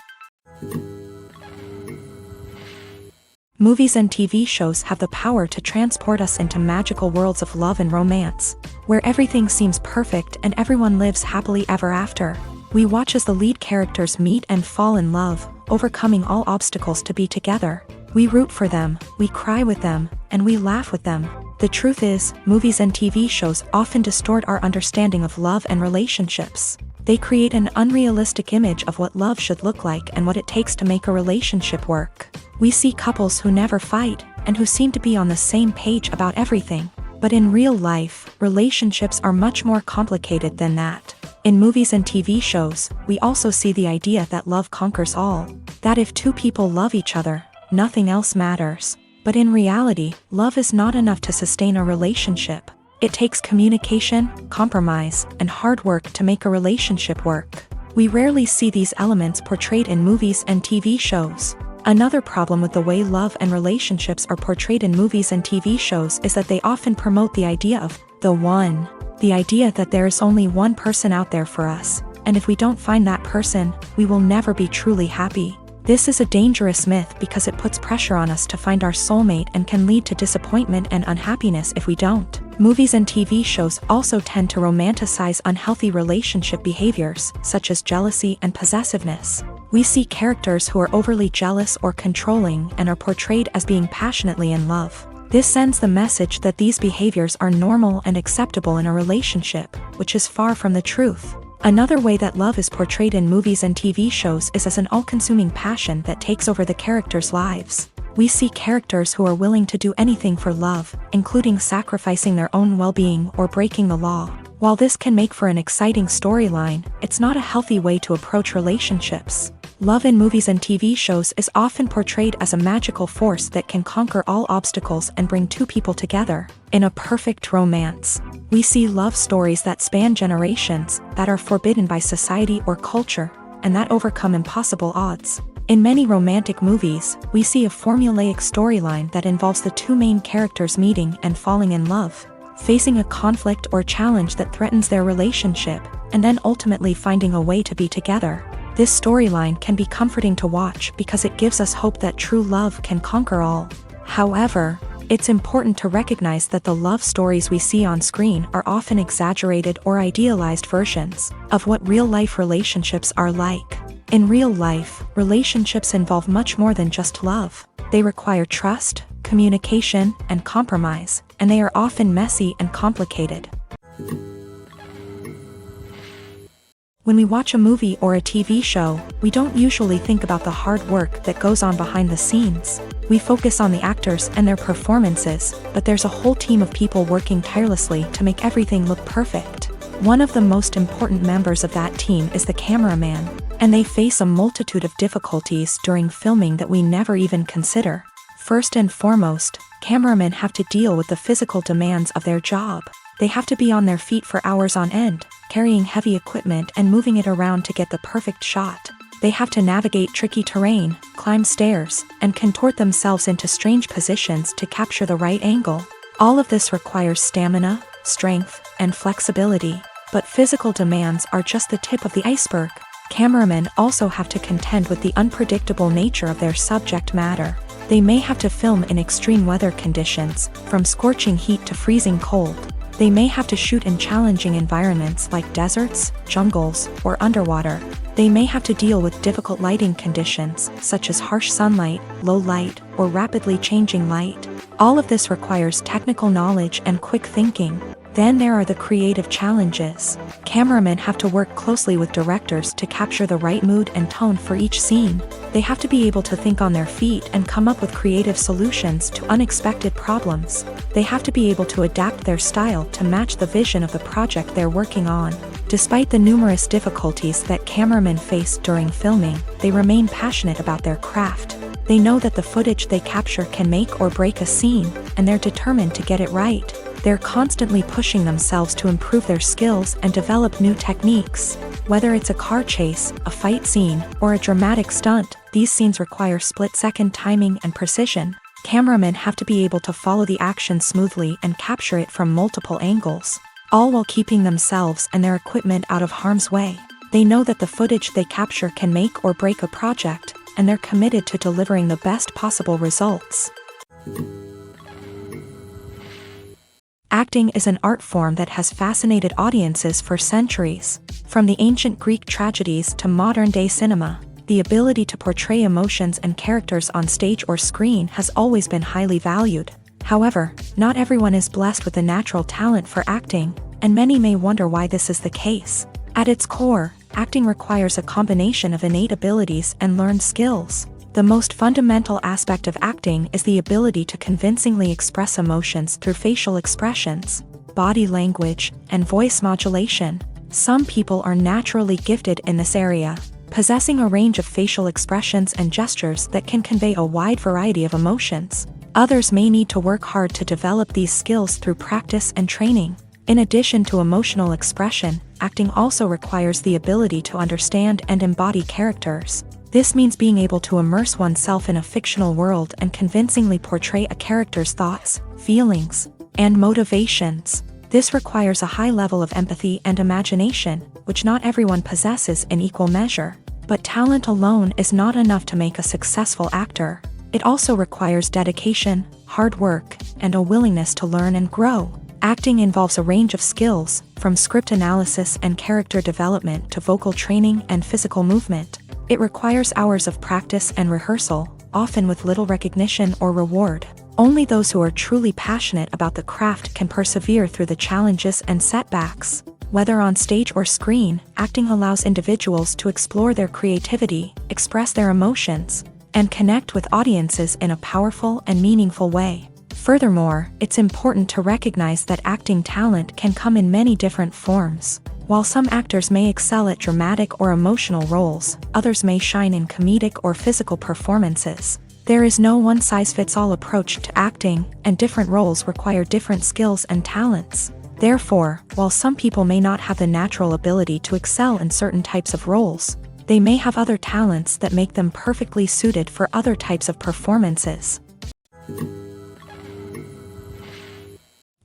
Movies and TV shows have the power to transport us into magical worlds of love and romance, where everything seems perfect and everyone lives happily ever after. We watch as the lead characters meet and fall in love, overcoming all obstacles to be together. We root for them, we cry with them, and we laugh with them. The truth is, movies and TV shows often distort our understanding of love and relationships. They create an unrealistic image of what love should look like and what it takes to make a relationship work. We see couples who never fight, and who seem to be on the same page about everything. But in real life, relationships are much more complicated than that. In movies and TV shows, we also see the idea that love conquers all. That if two people love each other, nothing else matters. But in reality, love is not enough to sustain a relationship. It takes communication, compromise, and hard work to make a relationship work. We rarely see these elements portrayed in movies and TV shows. Another problem with the way love and relationships are portrayed in movies and TV shows is that they often promote the idea of the one. The idea that there is only one person out there for us, and if we don't find that person, we will never be truly happy. This is a dangerous myth because it puts pressure on us to find our soulmate and can lead to disappointment and unhappiness if we don't. Movies and TV shows also tend to romanticize unhealthy relationship behaviors, such as jealousy and possessiveness. We see characters who are overly jealous or controlling and are portrayed as being passionately in love. This sends the message that these behaviors are normal and acceptable in a relationship, which is far from the truth. Another way that love is portrayed in movies and TV shows is as an all-consuming passion that takes over the characters' lives. We see characters who are willing to do anything for love, including sacrificing their own well-being or breaking the law. While this can make for an exciting storyline, it's not a healthy way to approach relationships. Love in movies and TV shows is often portrayed as a magical force that can conquer all obstacles and bring two people together. In a perfect romance, we see love stories that span generations, that are forbidden by society or culture, and that overcome impossible odds. In many romantic movies, we see a formulaic storyline that involves the two main characters meeting and falling in love, facing a conflict or challenge that threatens their relationship, and then ultimately finding a way to be together. This storyline can be comforting to watch because it gives us hope that true love can conquer all. However, it's important to recognize that the love stories we see on screen are often exaggerated or idealized versions of what real-life relationships are like. In real life, relationships involve much more than just love. They require trust, communication, and compromise, and they are often messy and complicated. When we watch a movie or a TV show, we don't usually think about the hard work that goes on behind the scenes. We focus on the actors and their performances, but there's a whole team of people working tirelessly to make everything look perfect. One of the most important members of that team is the cameraman, and they face a multitude of difficulties during filming that we never even consider. First and foremost, cameramen have to deal with the physical demands of their job. They have to be on their feet for hours on end, carrying heavy equipment and moving it around to get the perfect shot. They have to navigate tricky terrain, climb stairs, and contort themselves into strange positions to capture the right angle. All of this requires stamina, strength, and flexibility. But physical demands are just the tip of the iceberg. Cameramen also have to contend with the unpredictable nature of their subject matter. They may have to film in extreme weather conditions, from scorching heat to freezing cold. They may have to shoot in challenging environments like deserts, jungles, or underwater. They may have to deal with difficult lighting conditions, such as harsh sunlight, low light, or rapidly changing light. All of this requires technical knowledge and quick thinking. Then there are the creative challenges. Cameramen have to work closely with directors to capture the right mood and tone for each scene. They have to be able to think on their feet and come up with creative solutions to unexpected problems. They have to be able to adapt their style to match the vision of the project they're working on. Despite the numerous difficulties that cameramen face during filming, they remain passionate about their craft. They know that the footage they capture can make or break a scene, and they're determined to get it right. They're constantly pushing themselves to improve their skills and develop new techniques. Whether it's a car chase, a fight scene, or a dramatic stunt, these scenes require split-second timing and precision. Cameramen have to be able to follow the action smoothly and capture it from multiple angles, all while keeping themselves and their equipment out of harm's way. They know that the footage they capture can make or break a project, and they're committed to delivering the best possible results. Acting is an art form that has fascinated audiences for centuries. From the ancient Greek tragedies to modern-day cinema, the ability to portray emotions and characters on stage or screen has always been highly valued. However, not everyone is blessed with a natural talent for acting, and many may wonder why this is the case. At its core, acting requires a combination of innate abilities and learned skills. The most fundamental aspect of acting is the ability to convincingly express emotions through facial expressions, body language, and voice modulation. Some people are naturally gifted in this area, possessing a range of facial expressions and gestures that can convey a wide variety of emotions. Others may need to work hard to develop these skills through practice and training. In addition to emotional expression, acting also requires the ability to understand and embody characters. This means being able to immerse oneself in a fictional world and convincingly portray a character's thoughts, feelings, and motivations. This requires a high level of empathy and imagination, which not everyone possesses in equal measure. But talent alone is not enough to make a successful actor. It also requires dedication, hard work, and a willingness to learn and grow. Acting involves a range of skills, from script analysis and character development to vocal training and physical movement. It requires hours of practice and rehearsal, often with little recognition or reward. Only those who are truly passionate about the craft can persevere through the challenges and setbacks. Whether on stage or screen, acting allows individuals to explore their creativity, express their emotions, and connect with audiences in a powerful and meaningful way. Furthermore, it's important to recognize that acting talent can come in many different forms. While some actors may excel at dramatic or emotional roles, others may shine in comedic or physical performances. There is no one-size-fits-all approach to acting, and different roles require different skills and talents. Therefore, while some people may not have the natural ability to excel in certain types of roles, they may have other talents that make them perfectly suited for other types of performances.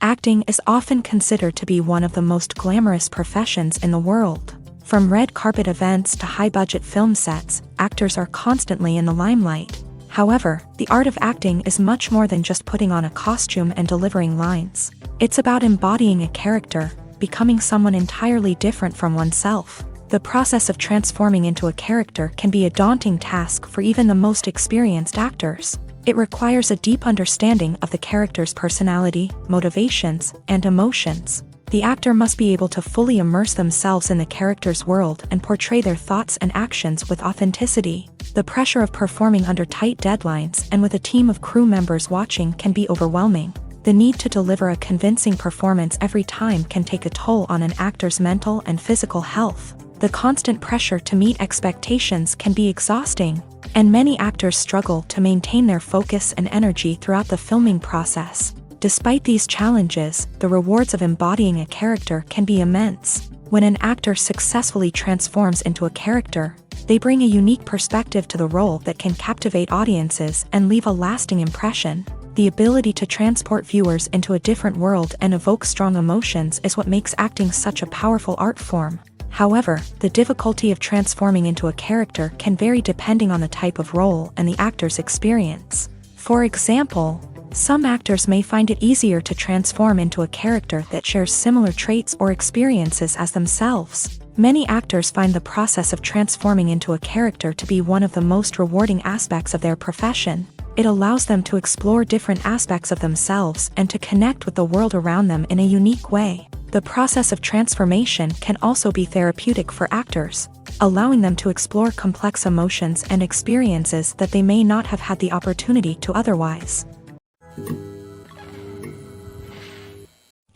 Acting is often considered to be one of the most glamorous professions in the world. From red carpet events to high-budget film sets, actors are constantly in the limelight. However, the art of acting is much more than just putting on a costume and delivering lines. It's about embodying a character, becoming someone entirely different from oneself. The process of transforming into a character can be a daunting task for even the most experienced actors. It requires a deep understanding of the character's personality, motivations, and emotions. The actor must be able to fully immerse themselves in the character's world and portray their thoughts and actions with authenticity. The pressure of performing under tight deadlines and with a team of crew members watching can be overwhelming. The need to deliver a convincing performance every time can take a toll on an actor's mental and physical health. The constant pressure to meet expectations can be exhausting, and many actors struggle to maintain their focus and energy throughout the filming process. Despite these challenges, the rewards of embodying a character can be immense. When an actor successfully transforms into a character, they bring a unique perspective to the role that can captivate audiences and leave a lasting impression. The ability to transport viewers into a different world and evoke strong emotions is what makes acting such a powerful art form. However, the difficulty of transforming into a character can vary depending on the type of role and the actor's experience. For example, some actors may find it easier to transform into a character that shares similar traits or experiences as themselves. Many actors find the process of transforming into a character to be one of the most rewarding aspects of their profession. It allows them to explore different aspects of themselves and to connect with the world around them in a unique way. The process of transformation can also be therapeutic for actors, allowing them to explore complex emotions and experiences that they may not have had the opportunity to otherwise.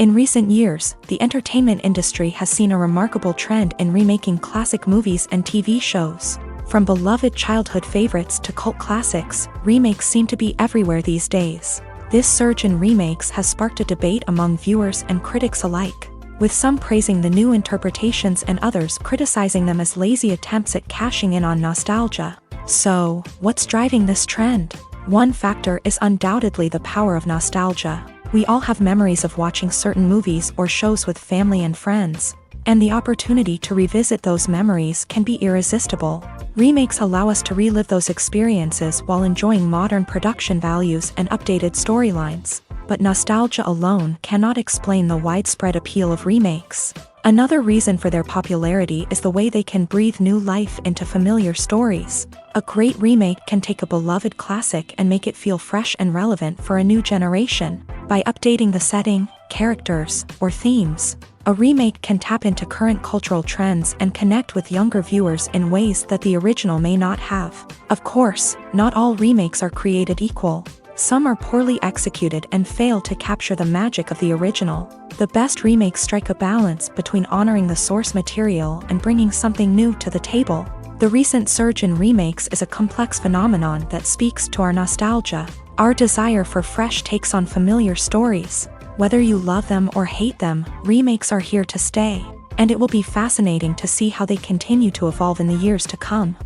In recent years, the entertainment industry has seen a remarkable trend in remaking classic movies and TV shows. From beloved childhood favorites to cult classics, remakes seem to be everywhere these days. This surge in remakes has sparked a debate among viewers and critics alike, with some praising the new interpretations and others criticizing them as lazy attempts at cashing in on nostalgia. So, what's driving this trend? One factor is undoubtedly the power of nostalgia. We all have memories of watching certain movies or shows with family and friends, and the opportunity to revisit those memories can be irresistible. Remakes allow us to relive those experiences while enjoying modern production values and updated storylines. But nostalgia alone cannot explain the widespread appeal of remakes. Another reason for their popularity is the way they can breathe new life into familiar stories. A great remake can take a beloved classic and make it feel fresh and relevant for a new generation. By updating the setting, characters, or themes, a remake can tap into current cultural trends and connect with younger viewers in ways that the original may not have. Of course, not all remakes are created equal. Some are poorly executed and fail to capture the magic of the original. The best remakes strike a balance between honoring the source material and bringing something new to the table. The recent surge in remakes is a complex phenomenon that speaks to our nostalgia, our desire for fresh takes on familiar stories. Whether you love them or hate them, remakes are here to stay, and it will be fascinating to see how they continue to evolve in the years to come.